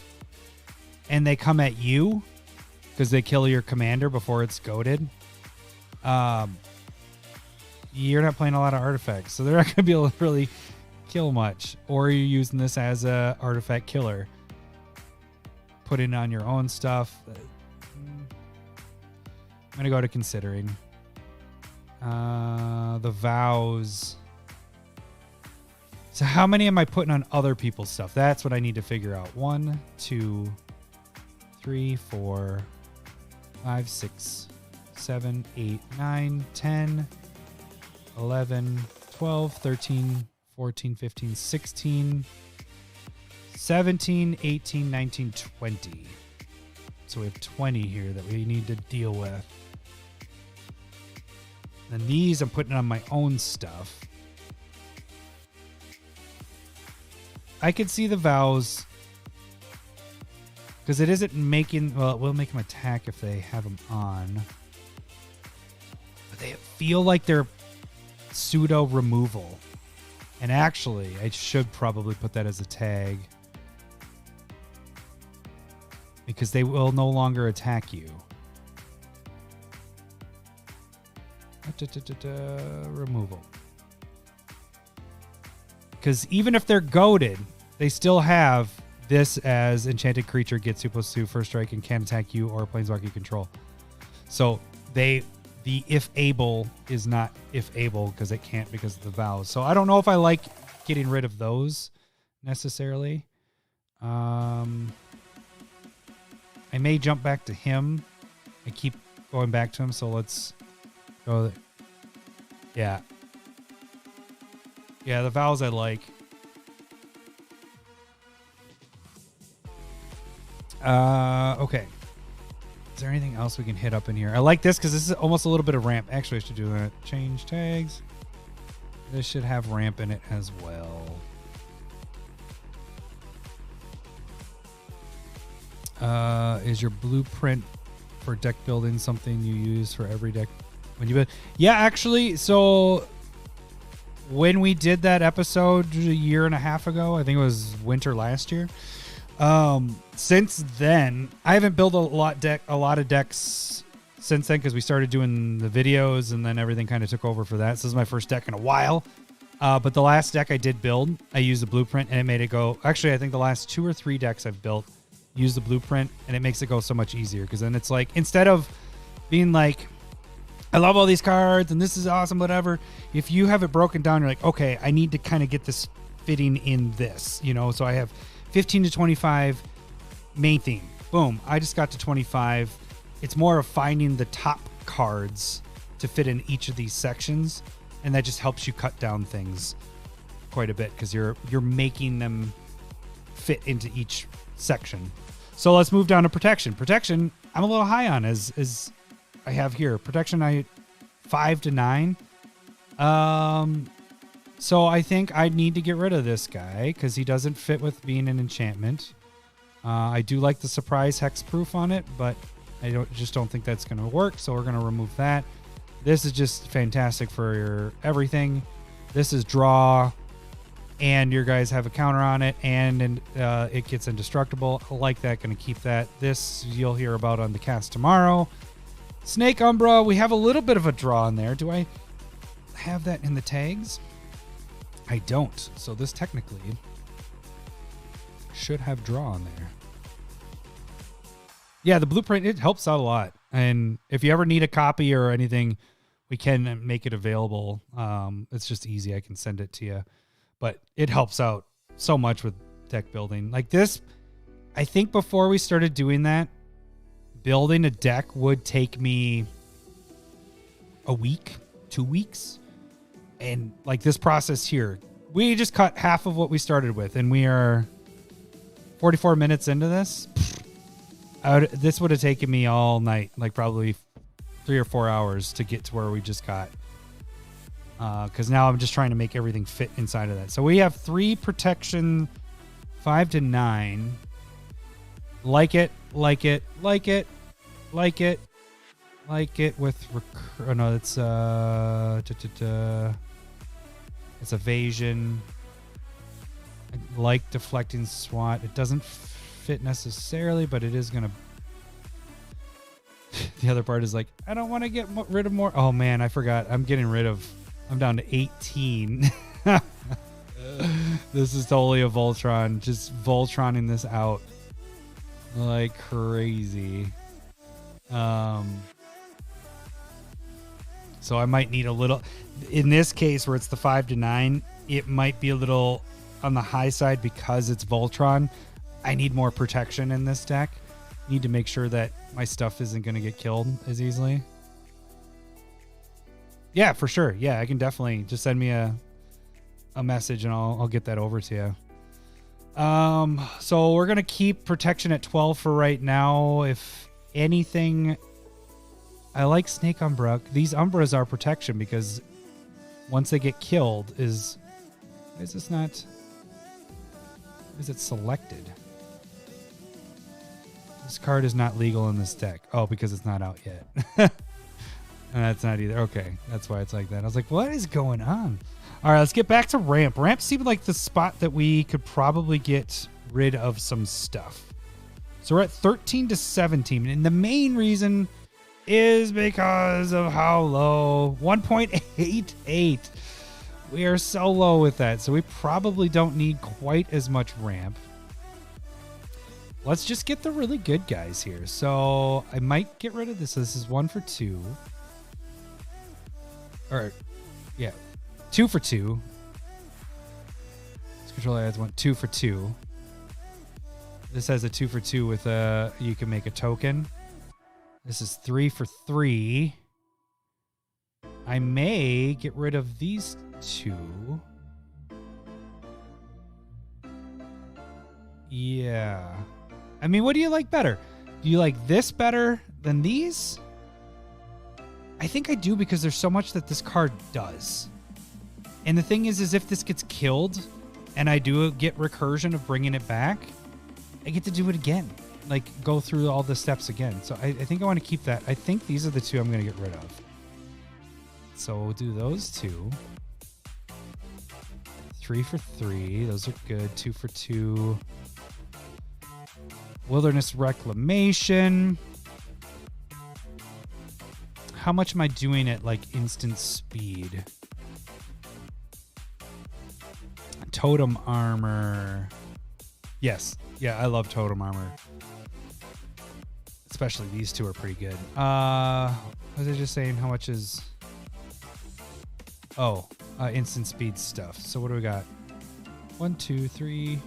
and they come at you because they kill your commander before it's goaded. You're not playing a lot of artifacts, so they're not going to be able to really kill much. Or you're using this as a artifact killer. Putting on your own stuff. I'm going to go to considering. The vows. So how many am I putting on other people's stuff? That's what I need to figure out. 1, 2, 3, 4, 5, 6, 7, 8, 9, 10, 11, 12, 13, 14, 15, 16, 17, 18, 19, 20. So we have 20 here that we need to deal with. And these I'm putting on my own stuff. I could see the vows because it isn't making... Well, it will make them attack if they have them on. But they feel like they're pseudo removal. And actually, I should probably put that as a tag. Because they will no longer attack you. Removal. Because even if they're goaded, they still have this as enchanted creature gets 2/2 first strike and can't attack you or planeswalker you control. So the if able is not if able because it can't because of the vows. So I don't know if I like getting rid of those necessarily. I may jump back to him. I keep going back to him, so let's go. Yeah. Yeah, the vows I like. Okay. Is there anything else we can hit up in here? I like this because this is almost a little bit of ramp. Actually, I should do that. Change tags. This should have ramp in it as well. Is your blueprint for deck building something you use for every deck when you build? Yeah, actually, so when we did that episode a year and a half ago, I think it was winter last year. Since then, I haven't built a lot of decks since then because we started doing the videos and then everything kind of took over for that. So this is my first deck in a while. But the last deck I did build, I used the blueprint and it made it go. Actually, I think the last 2 or 3 decks I've built use the blueprint and it makes it go so much easier because then it's like instead of being like, I love all these cards and this is awesome, whatever. If you have it broken down, you're like, okay, I need to kind of get this fitting in this, you know? So I have 15 to 25 main theme. Boom. I just got to 25. It's more of finding the top cards to fit in each of these sections. And that just helps you cut down things quite a bit because you're making them fit into each section. So let's move down to protection. Protection, I'm a little high on as I have here. Protection, I 5 to 9. So I think I need to get rid of this guy because he doesn't fit with being an enchantment. I do like the surprise hexproof on it, but I just don't think that's going to work. So we're going to remove that. This is just fantastic for your everything. This is draw, and your guys have a counter on it, and it gets indestructible. I like that. Going to keep that. This you'll hear about on the cast tomorrow. Snake Umbra, we have a little bit of a draw in there. Do I have that in the tags? I don't. So this technically should have draw on there. Yeah, the blueprint, it helps out a lot. And if you ever need a copy or anything, we can make it available. It's just easy. I can send it to you. But it helps out so much with deck building. Like this, I think before we started doing that, building a deck would take me a week, 2 weeks. And like this process here, we just cut half of what we started with, and we are 44 minutes into this, this would have taken me all night, like probably 3 or 4 hours to get to where we just got. Because now I'm just trying to make everything fit inside of that. So we have 3 protection, 5 to 9. Like it with oh no, it's evasion. I like deflecting SWAT. It doesn't fit necessarily, but it is gonna. The other part is like, I don't want to get rid of more. Oh man, I forgot. I'm down to 18. This is totally a Voltron. Just Voltroning this out like crazy. So I might need a little, in this case where it's the 5 to 9, it might be a little on the high side because it's Voltron. I need more protection in this deck. Need to make sure that my stuff isn't going to get killed as easily. Yeah, for sure. Yeah, I can definitely just send me a message and I'll get that over to you. So we're going to keep protection at 12 for right now. If anything, I like Snake Umbra. These Umbras are protection because once they get killed is this not, is it selected? This card is not legal in this deck. Oh, because it's not out yet. And that's not either. Okay, that's why it's like that. I was like, what is going on? All right, let's get back to Ramp. Ramp seemed like the spot that we could probably get rid of some stuff. So we're at 13 to 17. And the main reason is because of how low. 1.88. We are so low with that. So we probably don't need quite as much Ramp. Let's just get the really good guys here. So I might get rid of this. This is 1 for 2. Or, yeah. 2 for 2. This controller adds 2 for 2. This has a 2 for 2 with a, you can make a token. This is 3 for 3. I may get rid of these 2. Yeah. I mean, what do you like better? Do you like this better than these? I think I do because there's so much that this card does. And the thing is if this gets killed and I do get recursion of bringing it back, I get to do it again. Like, go through all the steps again. So I think I want to keep that. I think these are the 2 I'm going to get rid of. So we'll do those 2. 3 for 3. Those are good. 2 for 2. Wilderness Reclamation. How much am I doing at, like, instant speed? Totem Armor. Yes. Yeah, I love Totem Armor. Especially these 2 are pretty good. What was I just saying? How much is... Oh, instant speed stuff. So what do we got? 1, 2, 3,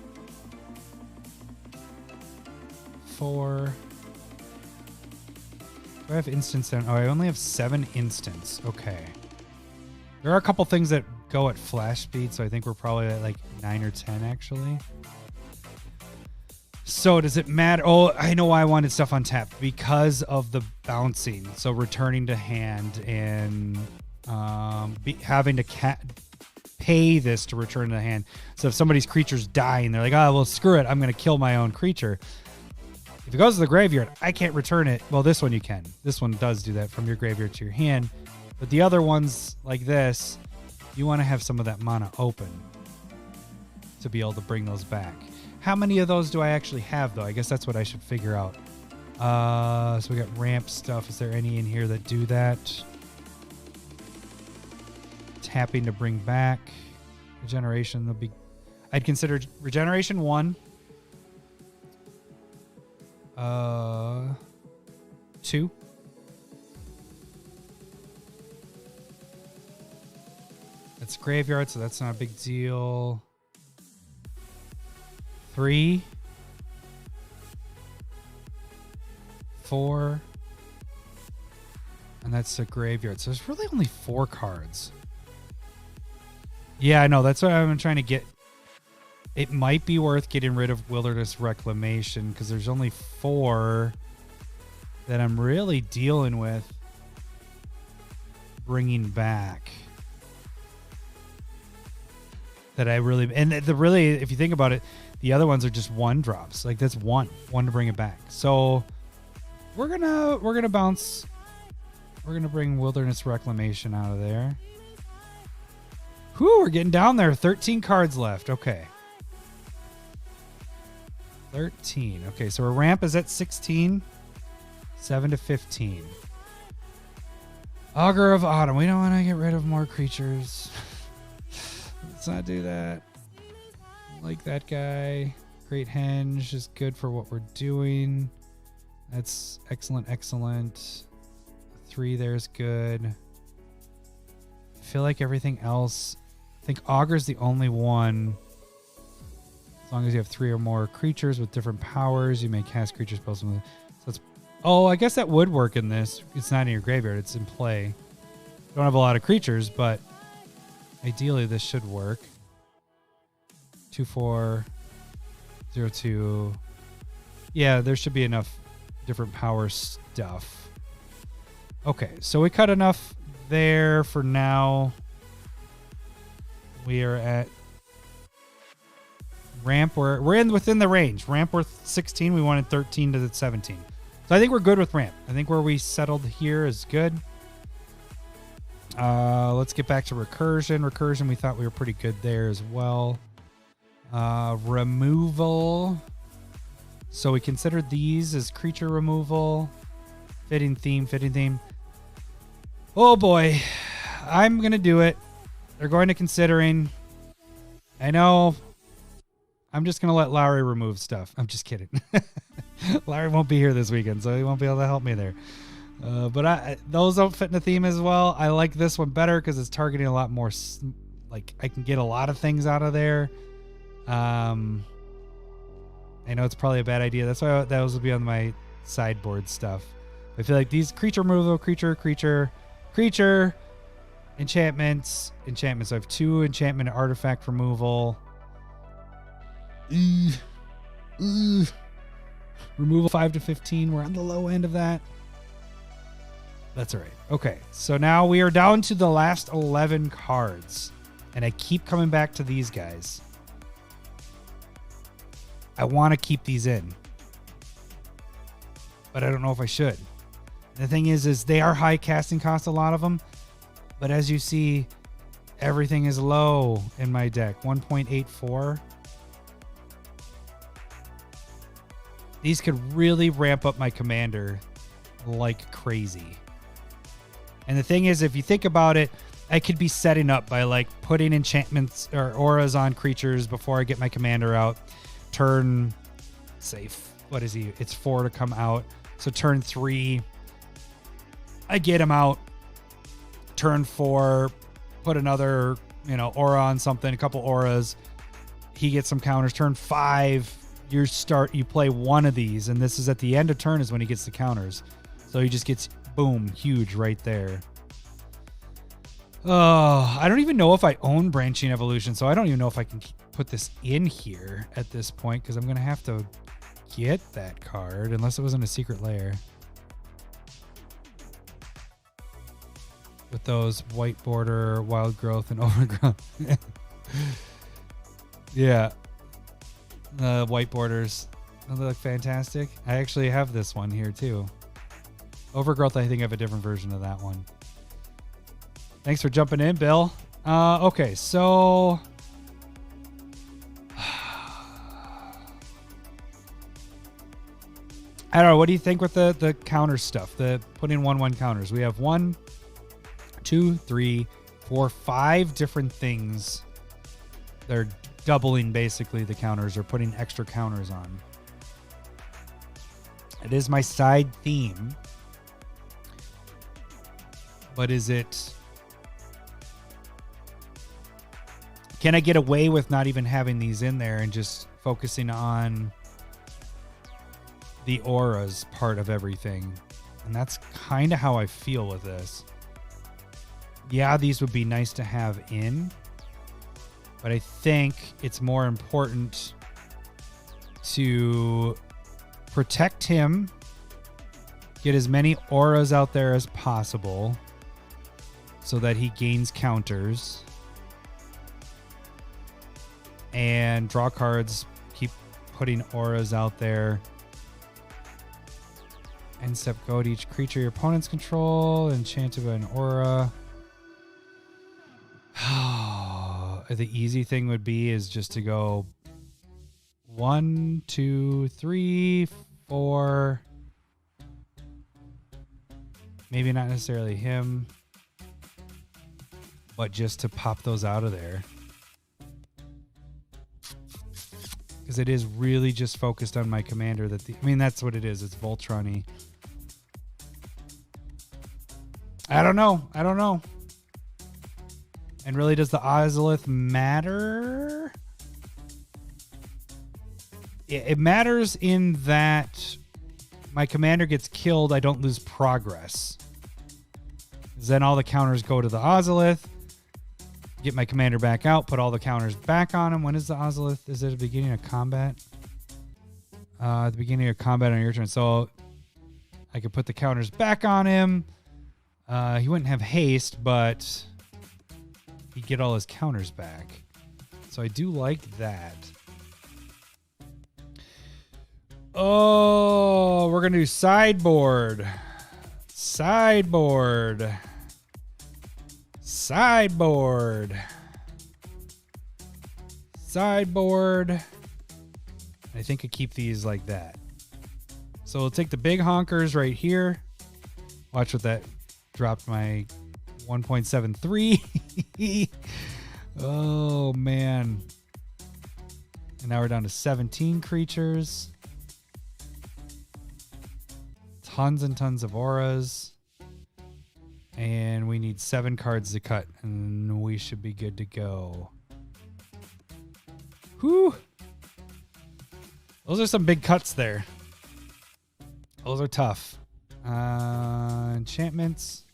4. Do I have instants down? Oh, I only have 7 instants. Okay. There are a couple things that go at flash speed, so I think we're probably at like 9 or 10 actually. So does it matter? Oh, I know why I wanted stuff untapped. Because of the bouncing. So returning to hand and having to pay this to return to the hand. So if somebody's creature's dying, they're like, oh, well, screw it. I'm going to kill my own creature. If it goes to the graveyard, I can't return it. Well, this one you can. This one does do that from your graveyard to your hand. But the other ones like this, you want to have some of that mana open to be able to bring those back. How many of those do I actually have, though? I guess that's what I should figure out. So we got ramp stuff. Is there any in here that do that? Tapping to bring back. Regeneration. There'll be. I'd consider regeneration 1. 2. That's graveyard, so that's not a big deal. 3. 4. And that's a graveyard. So there's really only 4 cards. Yeah, I know. That's what I'm trying to get. It might be worth getting rid of Wilderness Reclamation because there's only 4 that I'm really dealing with bringing back. That I really, and the really, if you think about it, the other ones are just 1 drops. Like that's one to bring it back. So we're gonna bounce. We're gonna bring Wilderness Reclamation out of there. Whew, we're getting down there. 13 cards left. Okay. 13. Okay, so our ramp is at 16. 7 to 15. Augur of Autumn. We don't want to get rid of more creatures. Let's not do that. Like that guy. Great Henge is good for what we're doing. That's excellent, excellent. 3 there's good. I feel like everything else... I think Augur's the only one. As long as you have 3 or more creatures with different powers, you may cast creature spells. So that's, oh, I guess that would work in this. It's not in your graveyard. It's in play. You don't have a lot of creatures, but ideally this should work. 2/4, 0/2. Yeah, there should be enough different power stuff. Okay, so we cut enough there for now. We are at ramp. We're within the range. Ramp worth 16. We wanted 13 to 17. So I think we're good with ramp. I think where we settled here is good. Let's get back to recursion. Recursion, we thought we were pretty good there as well. Removal. So we considered these as creature removal. Fitting theme. Oh boy. I'm going to do it. They're going to considering. I know. I'm just going to let Lowry remove stuff. I'm just kidding. Larry won't be here this weekend, so he won't be able to help me there. But those don't fit in the theme as well. I like this one better because it's targeting a lot more. Like, I can get a lot of things out of there. I know it's probably a bad idea. That's why those will be on my sideboard stuff. I feel like these creature removal, creature, enchantments. So I have 2 enchantment artifact removal. Removal 5 to 15. We're on the low end of that. That's all right. Okay, so now we are down to the last 11 cards. And I keep coming back to these guys. I want to keep these in. But I don't know if I should. The thing is they are high casting cost, a lot of them. But as you see, everything is low in my deck. 1.84. These could really ramp up my commander like crazy. And the thing is, if you think about it, I could be setting up by like putting enchantments or auras on creatures before I get my commander out. Turn, say, what is he? It's 4 to come out. So turn 3, I get him out. Turn 4, put another, aura on something, a couple auras. He gets some counters. Turn 5, you play one of these, and this is at the end of turn is when he gets the counters. So he just gets, boom, huge right there. Oh, I don't even know if I own Branching Evolution, so I don't even know if I can put this in here at this point, because I'm going to have to get that card, unless it was in a secret lair. With those white border, wild growth, and overgrowth. Yeah. The white borders. They look fantastic. I actually have this one here too. Overgrowth, I think I have a different version of that one. Thanks for jumping in, Bill. Okay, so... I don't know. What do you think with the counter stuff? The putting 1/1 counters. We have 1, 2, 3, 4, 5 different things. They're doubling basically the counters or putting extra counters on. It is my side theme. But is it... Can I get away with not even having these in there and just focusing on the auras part of everything? And that's kind of how I feel with this. Yeah, these would be nice to have in. But I think it's more important to protect him, get as many auras out there as possible so that he gains counters, and draw cards, keep putting auras out there. End step, go to each creature your opponents control, enchanted by an aura. The easy thing would be is just to go 1, 2, 3, 4. Maybe not necessarily him, but just to pop those out of there. Because it is really just focused on my commander. I mean, that's what it is. It's Voltron-y. I don't know. And really, does the Ozolith matter? It matters in that my commander gets killed, I don't lose progress. Then all the counters go to the Ozolith. Get my commander back out, put all the counters back on him. When is the Ozolith? Is it at the beginning of combat? At the beginning of combat on your turn. So I could put the counters back on him. He wouldn't have haste, but he'd get all his counters back. So I do like that. Oh, we're going to do sideboard. Sideboard. Sideboard. Sideboard. I think I keep these like that. So we'll take the big honkers right here. Watch what that dropped my 1.73. Oh, man. And now we're down to 17 creatures. Tons and tons of auras. And we need 7 cards to cut. And we should be good to go. Whew. Those are some big cuts there. Those are tough. Enchantments.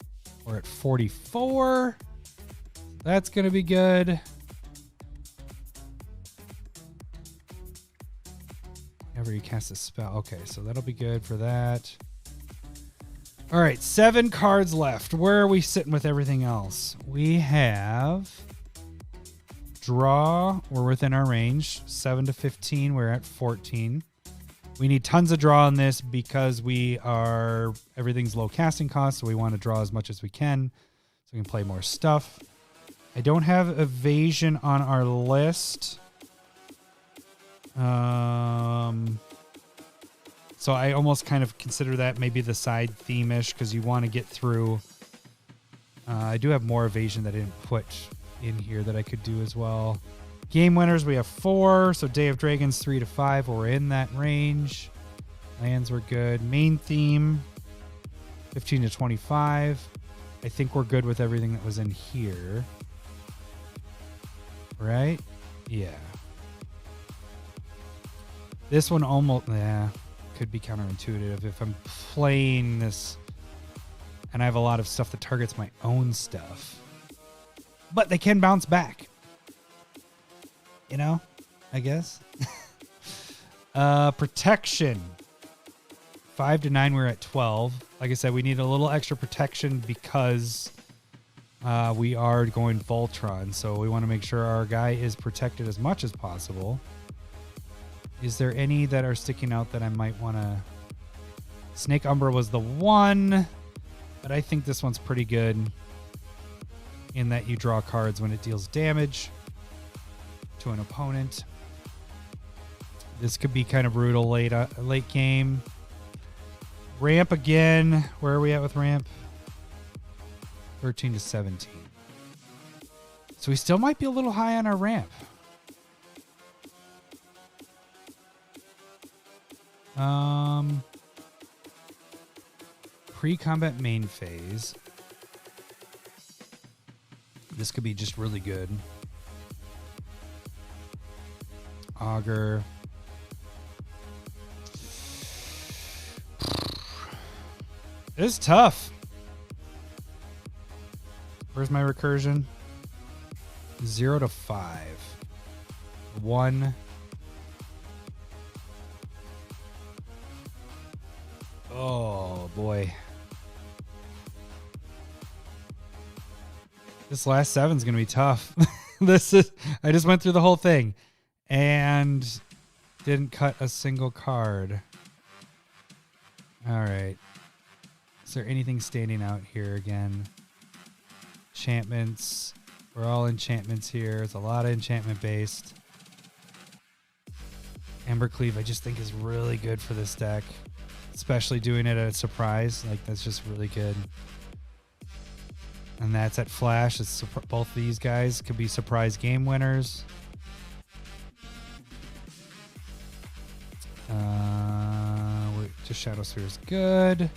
We're at 44. That's going to be good. Whenever you cast a spell. Okay, so that'll be good for that. All right, 7 cards left. Where are we sitting with everything else? We have draw. We're within our range. 7 to 15. We're at 14. We need tons of draw on this because everything's low casting cost, so we want to draw as much as we can so we can play more stuff. I don't have evasion on our list. So I almost kind of consider that maybe the side theme-ish because you want to get through. I do have more evasion that I didn't put in here that I could do as well. Game winners, we have 4. So Day of Dragons, 3 to 5. We're in that range. Lands were good. Main theme, 15 to 25. I think we're good with everything that was in here. Right? Yeah. This one almost, could be counterintuitive if I'm playing this and I have a lot of stuff that targets my own stuff. But they can bounce back. You know, I guess. Protection. 5 to 9, we're at 12. Like I said, we need a little extra protection because we are going Voltron. So we want to make sure our guy is protected as much as possible. Is there any that are sticking out that I might want to... Snake Umbra was the one, but I think this one's pretty good in that you draw cards when it deals damage to an opponent. This could be kind of brutal late game. Ramp again. Where are we at with ramp? 13 to 17. So we still might be a little high on our ramp. Pre-combat main phase. This could be just really good. Augur. This is tough. Where's my recursion? 0 to 5. 1. Oh boy. This last 7 is going to be tough. I just went through the whole thing and didn't cut a single card. All right. Is there anything standing out here again? Enchantments. We're all enchantments here. It's a lot of enchantment based. Embercleave I just think is really good for this deck. Especially doing it at a surprise. Like, that's just really good. And that's at Flash. It's both of these guys could be surprise game winners. Just Shadow Sphere is good.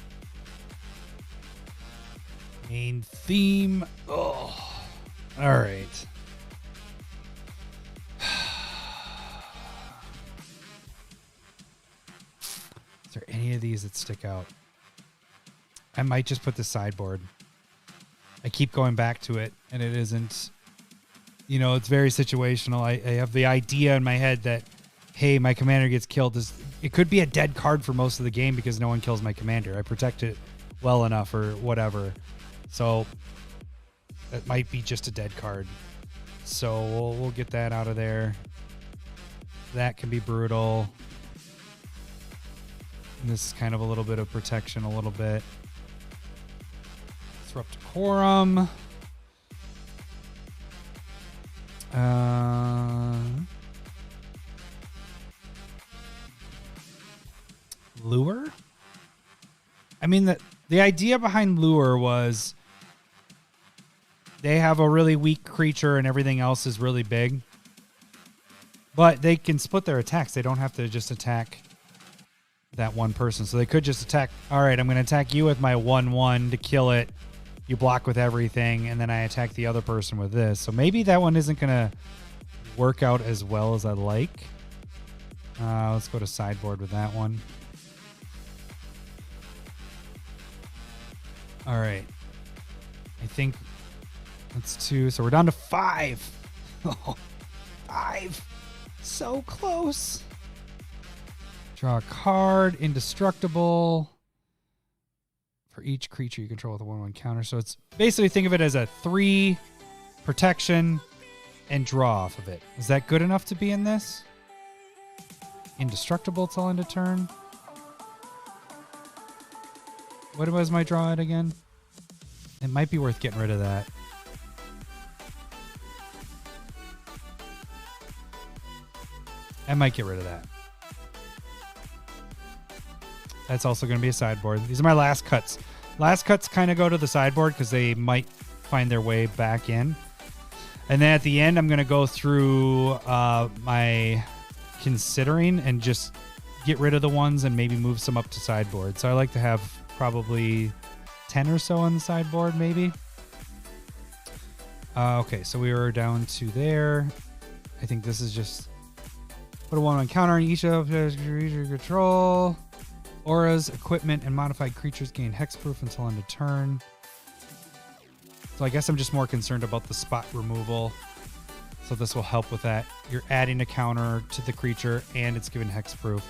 Main theme. Oh, all right. Is there any of these that stick out? I might just put the sideboard. I keep going back to it, and it isn't, you know, it's very situational. I have the idea in my head that, hey, my commander gets killed. It could be a dead card for most of the game because no one kills my commander. I protect it well enough or whatever. So that might be just a dead card. So we'll get that out of there. That can be brutal. And this is kind of a little bit of protection, a little bit. Disrupt Quorum. Lure? I mean, the idea behind Lure was they have a really weak creature and everything else is really big. But they can split their attacks. They don't have to just attack that one person. So they could just attack. All right, I'm going to attack you with my 1/1 to kill it. You block with everything, and then I attack the other person with this. So maybe that one isn't going to work out as well as I like. Let's go to sideboard with that one. All right. I think that's 2. So we're down to 5. Oh, 5. So close. Draw a card. Indestructible. For each creature you control with a 1/1 counter. So it's basically, think of it as a 3 protection and draw off of it. Is that good enough to be in this? Indestructible till end of turn. What was my draw at again? It might be worth getting rid of that. I might get rid of that. That's also going to be a sideboard. These are my last cuts. Last cuts kind of go to the sideboard because they might find their way back in. And then at the end, I'm going to go through my considering and just get rid of the ones and maybe move some up to sideboard. So I like to have probably 10 or so on the sideboard, maybe. Okay, so we were down to there. I think this is just put a 1/1 counter on each of your creature control. Auras, equipment, and modified creatures gain hexproof until end of turn. So I guess I'm just more concerned about the spot removal. So this will help with that. You're adding a counter to the creature, and it's given hexproof.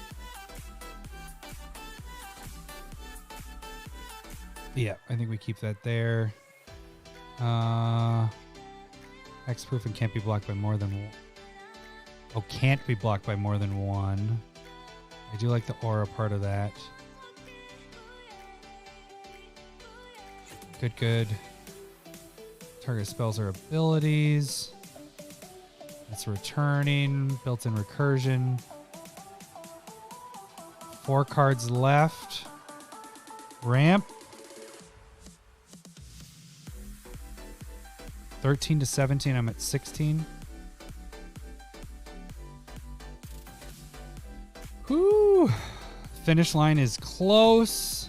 Yeah, I think we keep that there. Hexproof and can't be blocked by more than one. Oh, can't be blocked by more than one. I do like the aura part of that. Good, good. Target spells or abilities. It's returning. Built-in recursion. 4 cards left. Ramp. 13 to 17. I'm at 16. Whew. Finish line is close.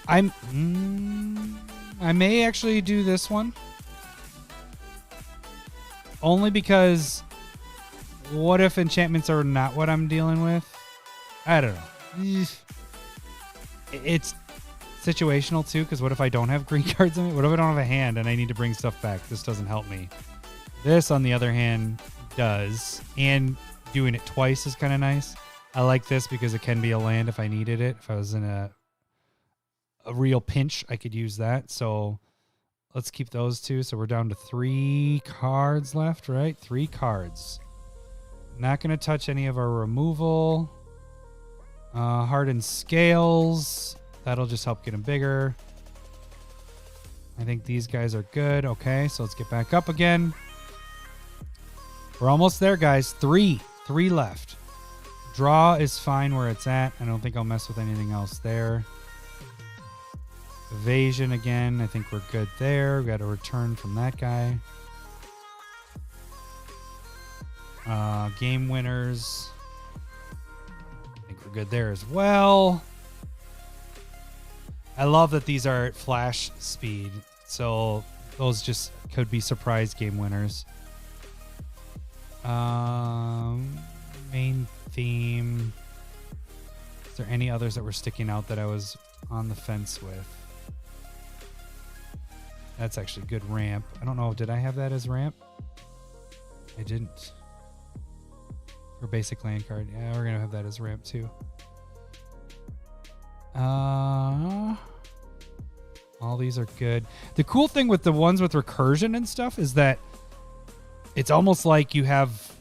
I may actually do this one. Only because what if enchantments are not what I'm dealing with? I don't know. It's situational too, because what if I don't have green cards in it? What if I don't have a hand and I need to bring stuff back? This doesn't help me. This, on the other hand, does. And doing it twice is kind of nice. I like this because it can be a land if I needed it. If I was in a real pinch, I could use that. So let's keep those two. So we're down to 3 cards left, right? 3 cards. Not going to touch any of our removal. Hardened Scales. That'll just help get them bigger. I think these guys are good. Okay, so let's get back up again. We're almost there, guys. 3 left. Draw is fine where it's at. I don't think I'll mess with anything else there. Evasion again. I think we're good there. We got a return from that guy. Game winners. I think we're good there as well. I love that these are at flash speed. So those just could be surprise game winners. Main theme. Is there any others that were sticking out that I was on the fence with? That's actually good ramp. I don't know. Did I have that as ramp? I didn't. For basic land card. Yeah, we're going to have that as ramp too. All these are good. The cool thing with the ones with recursion and stuff is that it's almost like you have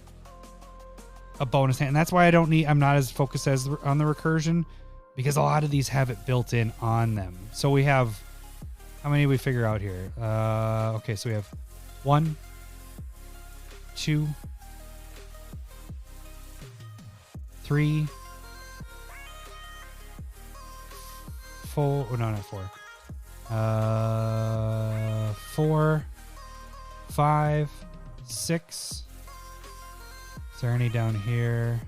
a bonus hand. And that's why I'm not as focused as on the recursion, because a lot of these have it built in on them. So we have, how many do we figure out here? Okay, so we have 1, 2, 3, 4. Oh, no, not 4. 4, 5, 6. Is there any down here?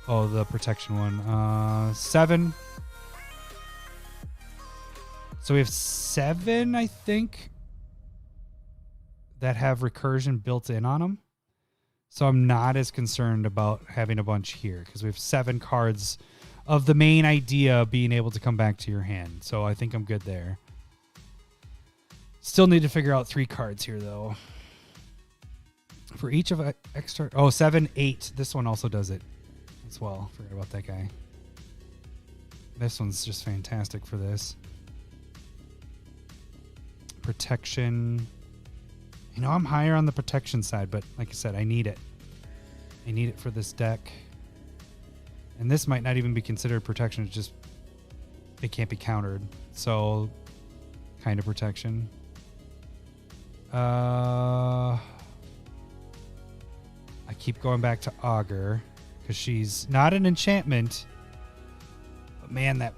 Oh, the protection one. 7. So we have 7, I think, that have recursion built in on them. So I'm not as concerned about having a bunch here because we have 7 cards of the main idea being able to come back to your hand. So I think I'm good there. Still need to figure out 3 cards here, though. For each of extra... Oh, 7, 8. This one also does it as well. Forget about that guy. This one's just fantastic for this. Protection. You know, I'm higher on the protection side, but like I said, I need it. I need it for this deck. And this might not even be considered protection. It's just, it can't be countered. So, kind of protection. I keep going back to Augur because she's not an enchantment. But man, that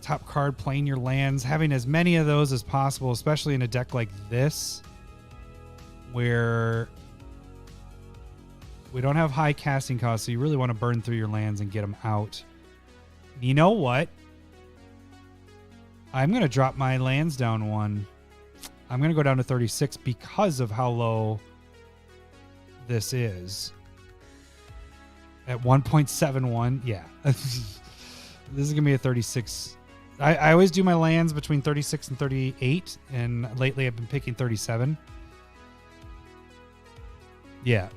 top card, playing your lands, having as many of those as possible, especially in a deck like this, where we don't have high casting costs, so you really want to burn through your lands and get them out. You know what? I'm going to drop my lands down 1. I'm going to go down to 36 because of how low this is. At 1.71, yeah. This is going to be a 36. I always do my lands between 36 and 38, and lately I've been picking 37. Yeah.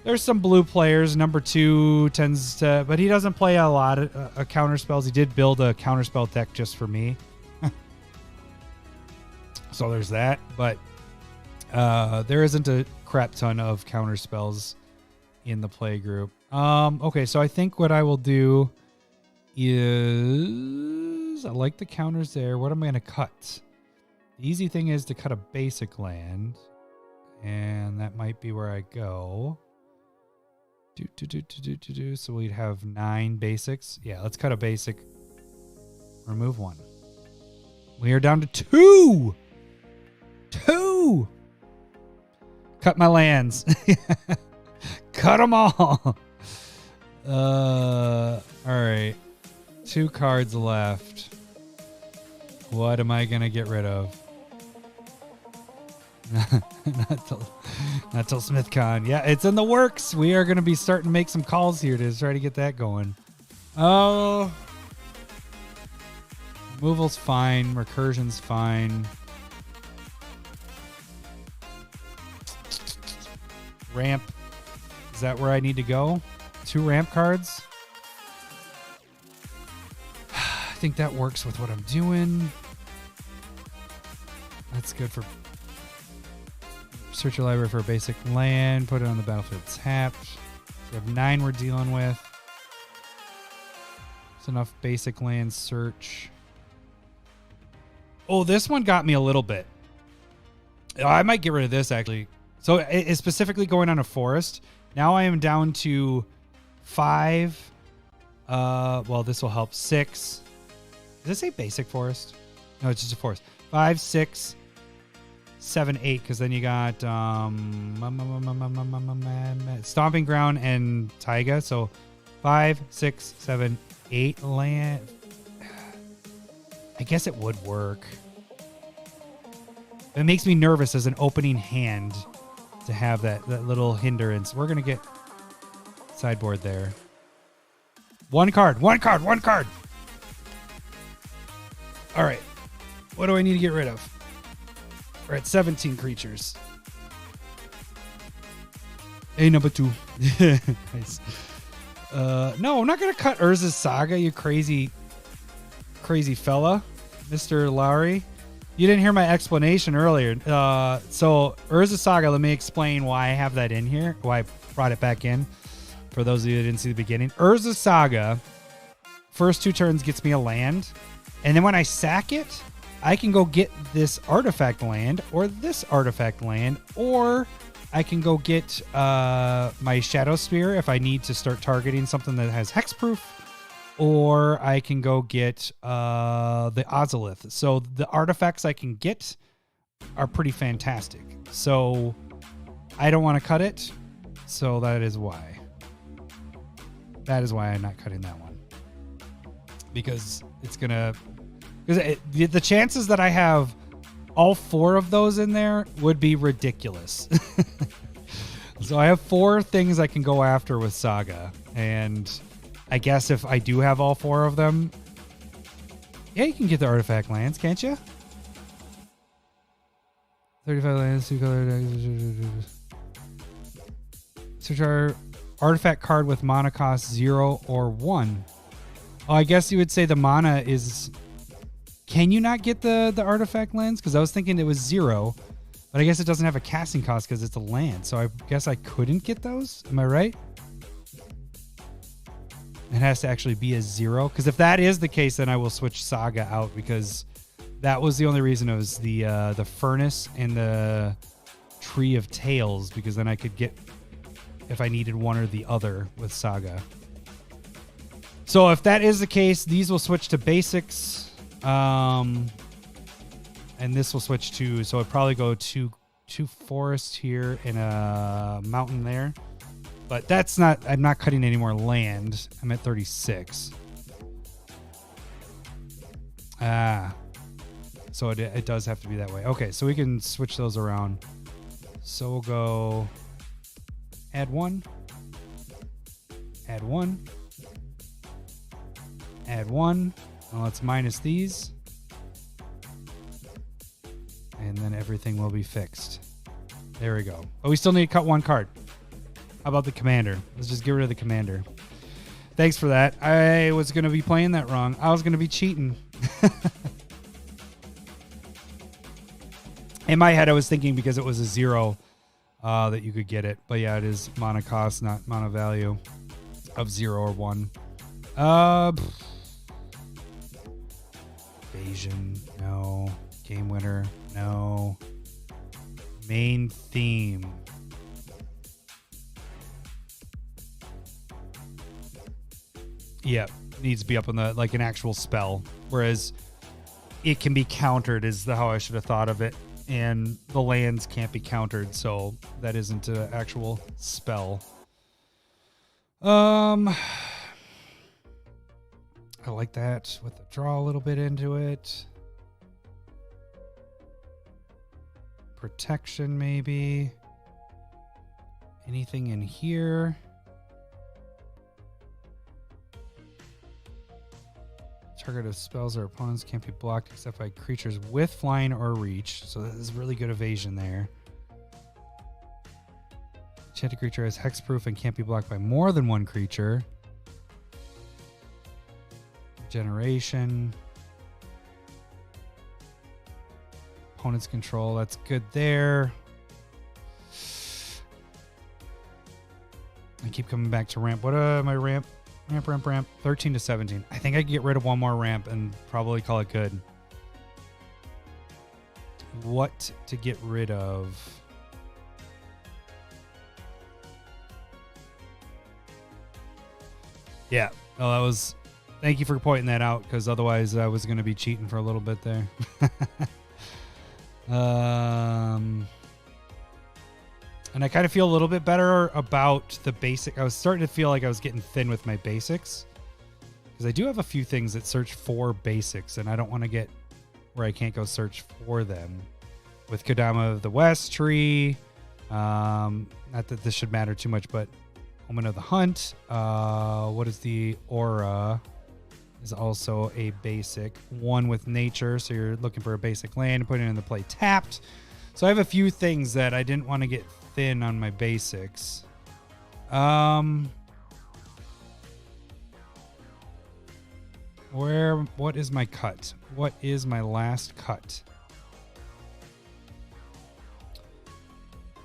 There's some blue players. Number 2 tends to, but he doesn't play a lot of counter spells. He did build a counter spell deck just for me. So there's that, but there isn't a crap ton of counter spells in the play group. Okay, so I think what I will do is, I like the counters there. What am I going to cut? The easy thing is to cut a basic land, and that might be where I go. So we'd have 9 basics. Yeah, let's cut a basic. Remove 1. We are down to 2. 2. Cut my lands. Cut them all. All right. 2 cards left. What am I going to get rid of? not till SmithCon. Yeah, it's in the works. We are going to be starting to make some calls here to try to get that going. Oh, removal's fine. Recursion's fine. Ramp. Is that where I need to go? 2 ramp cards. I think that works with what I'm doing. That's good for search your library for a basic land. Put it on the battlefield tapped. So we have 9 we're dealing with. It's enough basic land search. Oh, this one got me a little bit. I might get rid of this actually. So it's specifically going on a forest. Now I am down to 5. Well, this will help. 6. Does it say basic forest? No, it's just a forest. 5, 6, 7, 8. Because then you got Stomping Ground and Taiga. So 5, 6, 7, 8 land. I guess it would work. It makes me nervous as an opening hand to have that little hindrance. We're going to get sideboard there. 1 card. All right. What do I need to get rid of? We're at 17 creatures. A number 2. Nice. No, I'm not going to cut Urza's Saga, you crazy fella, Mr. Lowry. You didn't hear my explanation earlier. So Urza Saga, let me explain why I have that in here, why I brought it back in. For those of you that didn't see the beginning, Urza Saga, first 2 turns gets me a land. And then when I sack it, I can go get this artifact land or this artifact land, or I can go get my Shadow Spear if I need to start targeting something that has hexproof, or I can go get the Ozolith. So the artifacts I can get are pretty fantastic. So I don't want to cut it. So that is why. That is why I'm not cutting that one. Because it's going to... Because the chances that I have all 4 of those in there would be ridiculous. So I have 4 things I can go after with Saga. And I guess if I do have all 4 of them... Yeah, you can get the artifact lands, can't you? 35 lands, 2 color... Search our artifact card with mana cost 0 or 1. Oh, I guess you would say the mana is... Can you not get the artifact lands? Because I was thinking it was 0, but I guess it doesn't have a casting cost because it's a land. So I guess I couldn't get those. Am I right? It has to actually be a 0. Because if that is the case, then I will switch Saga out, because that was the only reason it was the Furnace and the Tree of Tales, because then I could get, if I needed one or the other with Saga. So if that is the case, these will switch to basics. And this will switch to, so I'd probably go two forests here and a mountain there. But that's not, I'm not cutting any more land. I'm at 36. So it does have to be that way. Okay, so we can switch those around. So we'll go add 1. Add 1. Add 1. Well, let's minus these. And then everything will be fixed. There we go. Oh, we still need to cut 1 card. How about the commander? Let's just get rid of the commander. Thanks for that. I was going to be playing that wrong. I was going to be cheating. In my head, I was thinking because it was a 0 that you could get it. But yeah, it is mana cost, not mana value of 0 or 1. Invasion, no. Game winner, no. Main theme. Yeah, needs to be up on the, like, an actual spell. Whereas it can be countered is how I should have thought of it. And the lands can't be countered, so that isn't an actual spell. I like that with the draw a little bit into it. Protection, maybe. Anything in here? Targeted spells or opponents can't be blocked except by creatures with flying or reach. So that is really good evasion there. Enchanted creature has hexproof and can't be blocked by more than one creature. Generation. Opponent's control. That's good there. I keep coming back to ramp. What my ramp? Ramp. 13 to 17. I think I can get rid of one more ramp and probably call it good. What to get rid of? Yeah. Oh, that was... Thank you for pointing that out, because otherwise I was going to be cheating for a little bit there. And I kind of feel a little bit better about the basic. I was starting to feel like I was getting thin with my basics, because I do have a few things that search for basics, and I don't want to get where I can't go search for them. With Kodama of the West tree, not that this should matter too much, but Omen of the Hunt. What is the Aura? Is also a basic. One with nature, so you're looking for a basic land and putting it in the play tapped. So I have a few things that I didn't want to get thin on my basics. What is my cut? What is my last cut?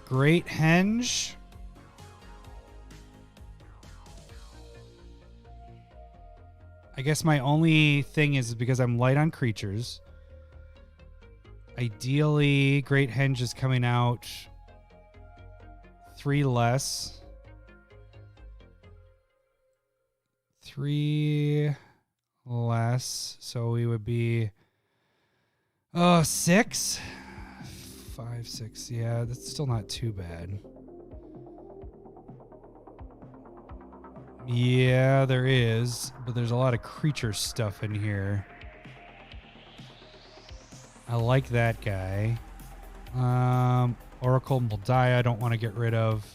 Great Henge. I guess my only thing is because I'm light on creatures. Ideally, Great Henge is coming out 3 less. 3 less. So we would be 6. 5, 6. Yeah, that's still not too bad. Yeah, there is, but there's a lot of creature stuff in here. I like that guy. Oracle will die. I don't want to get rid of.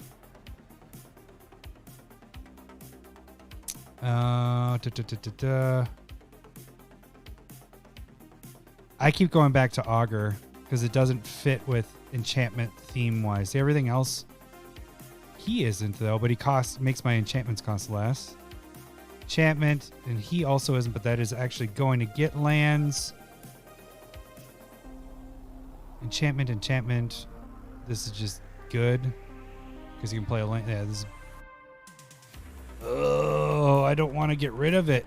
I keep going back to Augur because it doesn't fit with enchantment theme-wise. Everything else, he isn't though, but he makes my enchantments cost less. Enchantment, and he also isn't, but that is actually going to get lands. Enchantment. This is just good because you can play a land. Yeah, this is. Oh, I don't want to get rid of it.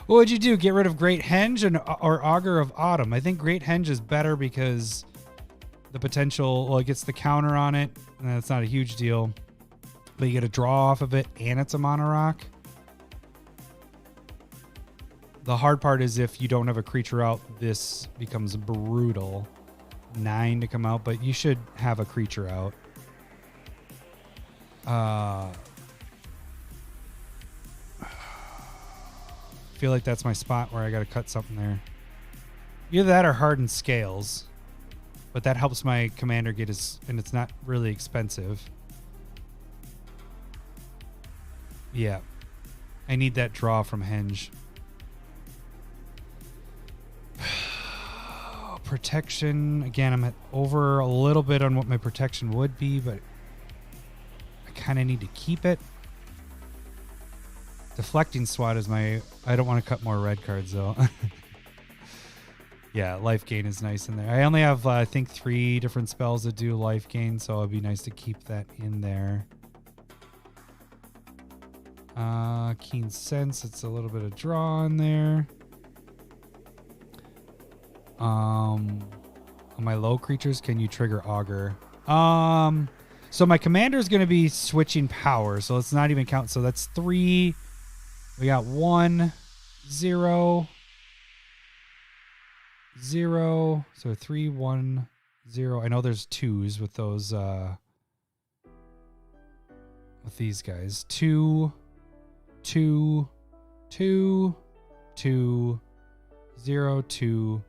What would you do? Get rid of Great Henge or Augur of Autumn? I think Great Henge is better because the potential, well, it gets the counter on it, and that's not a huge deal. But you get a draw off of it, and it's a mono rock. The hard part is if you don't have a creature out, this becomes brutal. 9 to come out, but you should have a creature out. I feel like that's my spot where I got to cut something there. Either that or hardened scales, but that helps my commander get his, and it's not really expensive. Yeah, I need that draw from Henge. Protection, again, I'm over a little bit on what my protection would be, but I kind of need to keep it. Deflecting Swat is my... I don't want to cut more red cards, though. Yeah, life gain is nice in there. I only have, I think, 3 different spells that do life gain, so it'd be nice to keep that in there. Keen Sense, it's a little bit of draw in there. On my low creatures, can you trigger Augur? So my commander is going to be switching power, so let's not even count. So that's 3. We got 1, 0, 0. So 3, 1, 0. I know there's 2s with those, with these guys. 2, 2, 2, 2, 0, 2,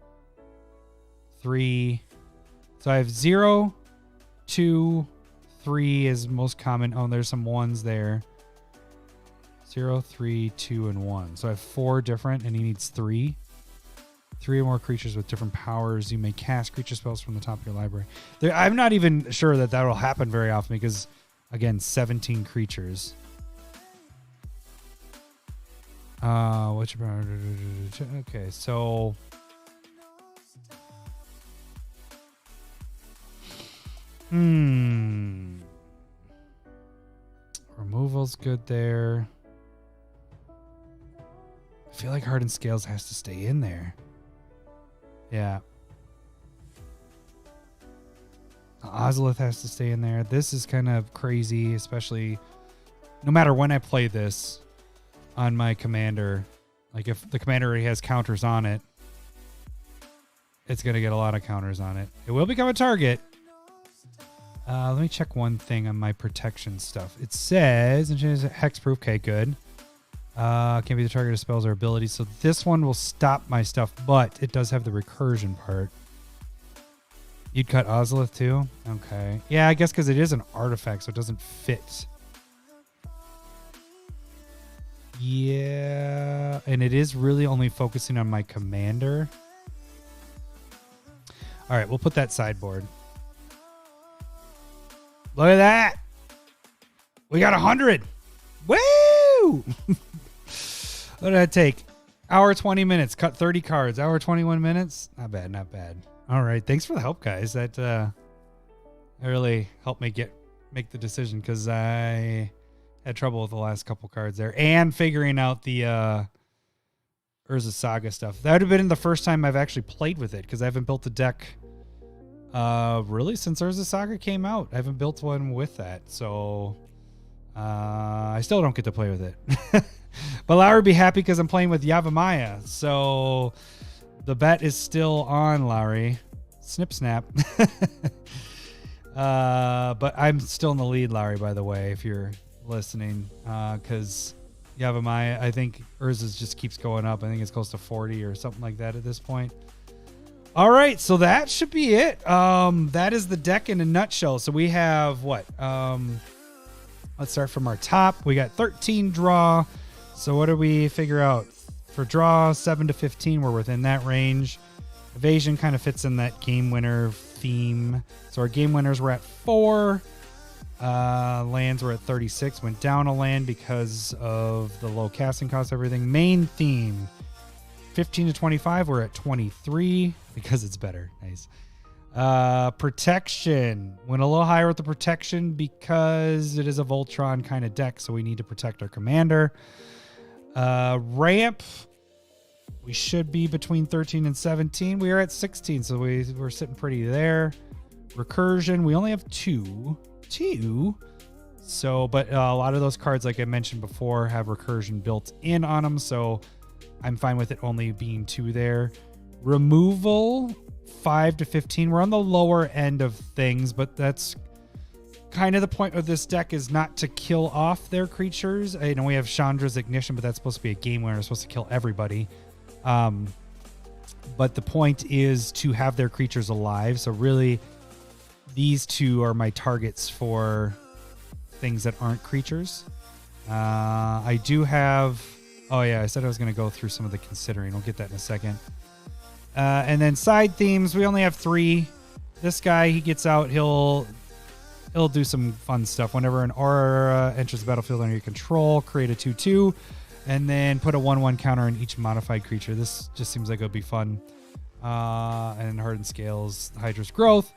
3. So I have 0, 2, 3 is most common. Oh, there's some 1s there. 0, 3, 2, and 1. So I have 4 different, and he needs 3. 3 or more creatures with different powers. You may cast creature spells from the top of your library. I'm not even sure that will happen very often because, again, 17 creatures. What's your power? Okay, so... Removal's good there. I feel like Hardened Scales has to stay in there. Yeah. Ozolith has to stay in there. This is kind of crazy, especially no matter when I play this on my commander. Like if the commander already has counters on it, it's going to get a lot of counters on it. It will become a target. Let me check one thing on my protection stuff. It says hexproof. Okay, good. Can't be the target of spells or abilities. So this one will stop my stuff, but it does have the recursion part. You'd cut Ozolith too? Okay. Yeah, I guess because it is an artifact, so it doesn't fit. Yeah, and it is really only focusing on my commander. All right, we'll put that sideboard. Look at that. We got 100. Woo! What did that take? Hour 20 minutes. Cut 30 cards. Hour 21 minutes. Not bad, not bad. All right. Thanks for the help, guys. That really helped me make the decision because I had trouble with the last couple cards there and figuring out the Urza Saga stuff. That would have been the first time I've actually played with it because I haven't built a deck really since Urza Saga came out. I haven't built one with that. So I still don't get to play with it. But Lowry would be happy because I'm playing with Yavimaya. So the bet is still on, Lowry. Snip snap. But I'm still in the lead, Lowry, by the way, if you're listening. Because Yavimaya, I think Urza's just keeps going up. I think it's close to 40 or something like that at this point. All right, so that should be it. That is the deck in a nutshell. So we have what? Let's start from our top. We got 13 draw. So what do we figure out? For draw, 7 to 15, we're within that range. Evasion kind of fits in that game winner theme. So our game winners were at 4. Lands were at 36. Went down a land because of the low casting cost, everything. Main theme, 15 to 25, we're at 23 because it's better. Nice. Protection. Went a little higher with the protection because it is a Voltron kind of deck, so we need to protect our commander. Ramp, we should be between 13 and 17. We are at 16, so we're sitting pretty there. Recursion, we only have 2. So, but a lot of those cards, like I mentioned before, have recursion built in on them, so I'm fine with it only being 2 there. Removal, 5 to 15. We're on the lower end of things, but that's kind of the point of this deck, is not to kill off their creatures. I know we have Chandra's Ignition, but that's supposed to be a game winner. It's supposed to kill everybody. But the point is to have their creatures alive. So really, these 2 are my targets for things that aren't creatures. I do have... Oh, yeah, I said I was going to go through some of the considering. We'll get that in a second. And then side themes, we only have 3. This guy, he gets out, he'll do some fun stuff. Whenever an aura enters the battlefield under your control, create a 2/2, and then put a 1/1 counter on each modified creature. This just seems like it would be fun. And Hardened Scales, Hydra's Growth.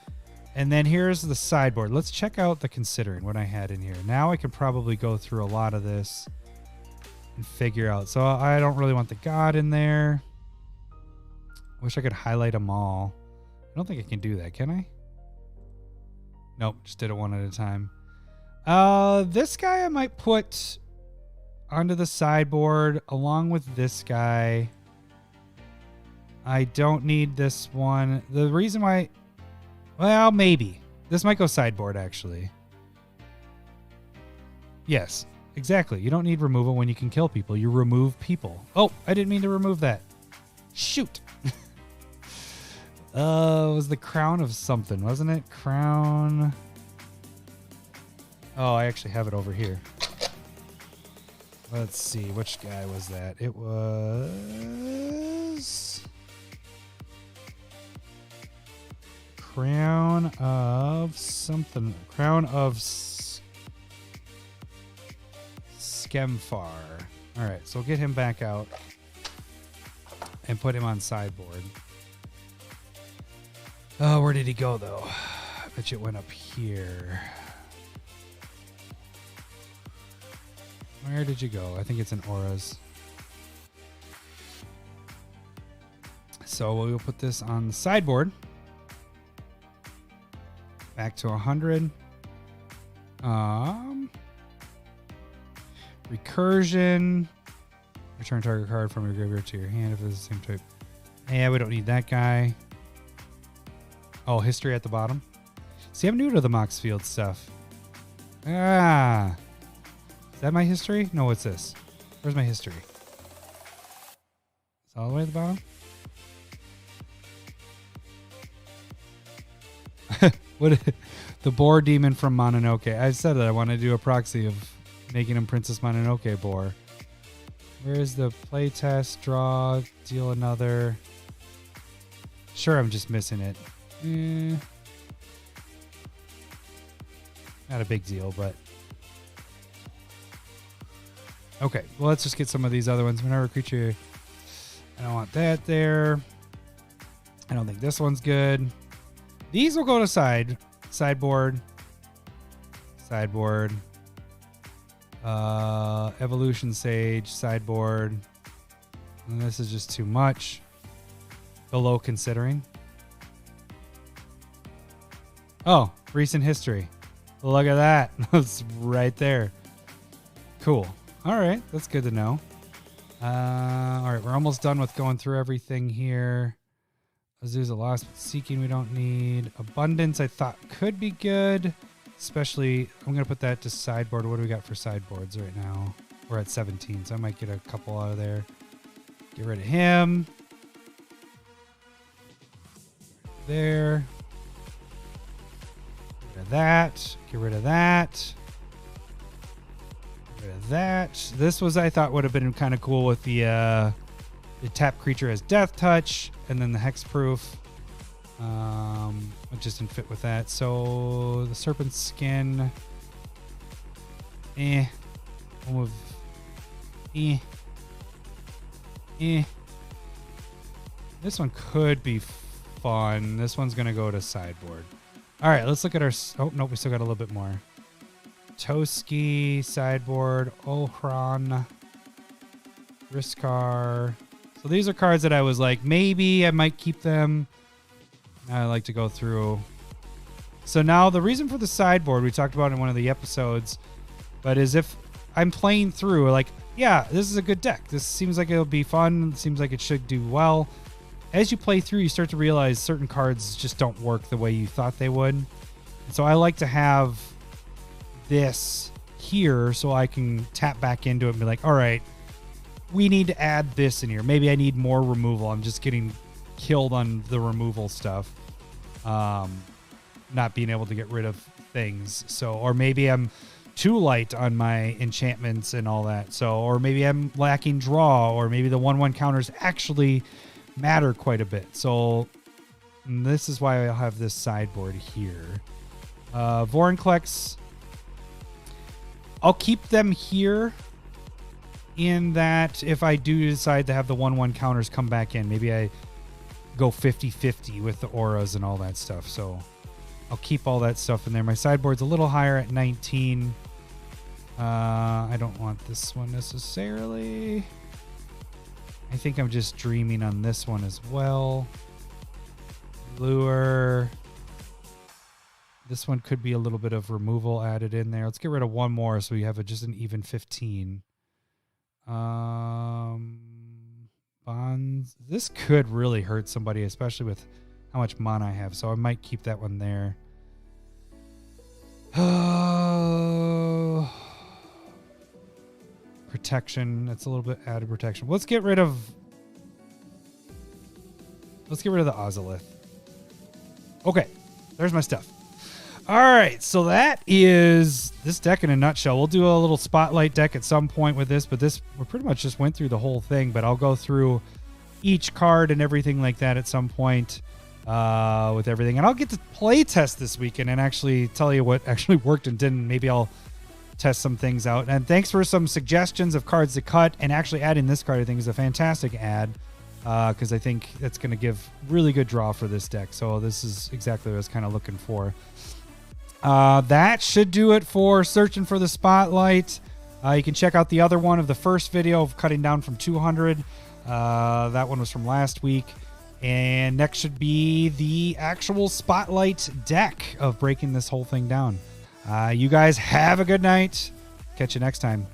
And then here's the sideboard. Let's check out the considering, what I had in here. Now I can probably go through a lot of this and figure out. So I don't really want the God in there. Wish I could highlight them all. I don't think I can do that, can I? Nope, just did it one at a time. This guy I might put onto the sideboard along with this guy. I don't need this one. The reason why... Well, maybe. This might go sideboard, actually. Yes, exactly. You don't need removal when you can kill people. You remove people. Oh, I didn't mean to remove that. Shoot. It was the crown of something, wasn't it? Crown. Oh, I actually have it over here. Let's see, which guy was that? It was Crown of something. Crown of Skemfar. All right, so we'll get him back out and put him on sideboard. Oh, where did he go, though? I bet you it went up here. Where did you go? I think it's in auras. So we'll put this on the sideboard. Back to 100. Recursion. Return target card from your graveyard to your hand if it's the same type. Yeah, we don't need that guy. Oh, history at the bottom. See, I'm new to the Moxfield stuff. Ah. Is that my history? No, what's this? Where's my history? It's all the way at the bottom? What? The boar demon from Mononoke. I said that I want to do a proxy of making him Princess Mononoke boar. Where's the playtest? Draw. Deal another. Sure, I'm just missing it. Not a big deal, but... Okay, well, let's just get some of these other ones. Whenever a creature... I don't want that there. I don't think this one's good. These will go to sideboard. Sideboard. Evolution Sage, sideboard. And this is just too much. Below considering. Oh, recent history. Look at that. It's right there. Cool. All right, that's good to know. All right, we're almost done with going through everything here. Azusa Lost, Seeking we don't need. Abundance I thought could be good. Especially, I'm going to put that to sideboard. What do we got for sideboards right now? We're at 17, so I might get a couple out of there. Get rid of him. There. Get rid of that. Get rid of that. Get rid of that. This was, I thought, would have been kind of cool with the tap creature as Death Touch, and then the Hexproof. It just didn't fit with that. So the Serpent Skin. We'll move. This one could be fun. This one's going to go to sideboard. All right, let's look at our... Oh, nope, we still got a little bit more. Toski, sideboard, Ohran, Riskar. So these are cards that I was like, maybe I might keep them. I like to go through. So now the reason for the sideboard, we talked about in one of the episodes, but is if I'm playing through, like, yeah, this is a good deck. This seems like it'll be fun. It seems like it should do well. As you play through, you start to realize certain cards just don't work the way you thought they would. And so I like to have this here so I can tap back into it and be like, all right, we need to add this in here. Maybe I need more removal. I'm just getting killed on the removal stuff. Not being able to get rid of things. So, or maybe I'm too light on my enchantments and all that. So, or maybe I'm lacking draw, or maybe the 1/1 counters actually matter quite a bit. So this is why I'll have this sideboard here. Vorinclex, I'll keep them here in that if I do decide to have the 1/1 counters come back in, maybe I go 50-50 with the auras and all that stuff. So I'll keep all that stuff in there. My sideboard's a little higher at 19. I don't want this one necessarily. I think I'm just dreaming on this one as well. Lure. This one could be a little bit of removal added in there. Let's get rid of one more so we have just an even 15. Bonds. This could really hurt somebody, especially with how much mana I have. So I might keep that one there. Protection. That's a little bit added protection. Let's get rid of the Ozolith. Okay, there's my stuff. All right, so that is this deck in a nutshell. We'll do a little spotlight deck at some point with this, but we pretty much just went through the whole thing. But I'll go through each card and everything like that at some point with everything. And I'll get to play test this weekend and actually tell you what actually worked and didn't. Maybe I'll test some things out. And thanks for some suggestions of cards to cut, and actually adding this card I think is a fantastic add because I think that's going to give really good draw for this deck. So this is exactly what I was kind of looking for. That should do it for searching for the spotlight. You can check out the other one of the first video of cutting down from 200. That one was from last week. And next should be the actual spotlight deck of breaking this whole thing down. You guys have a good night. Catch you next time.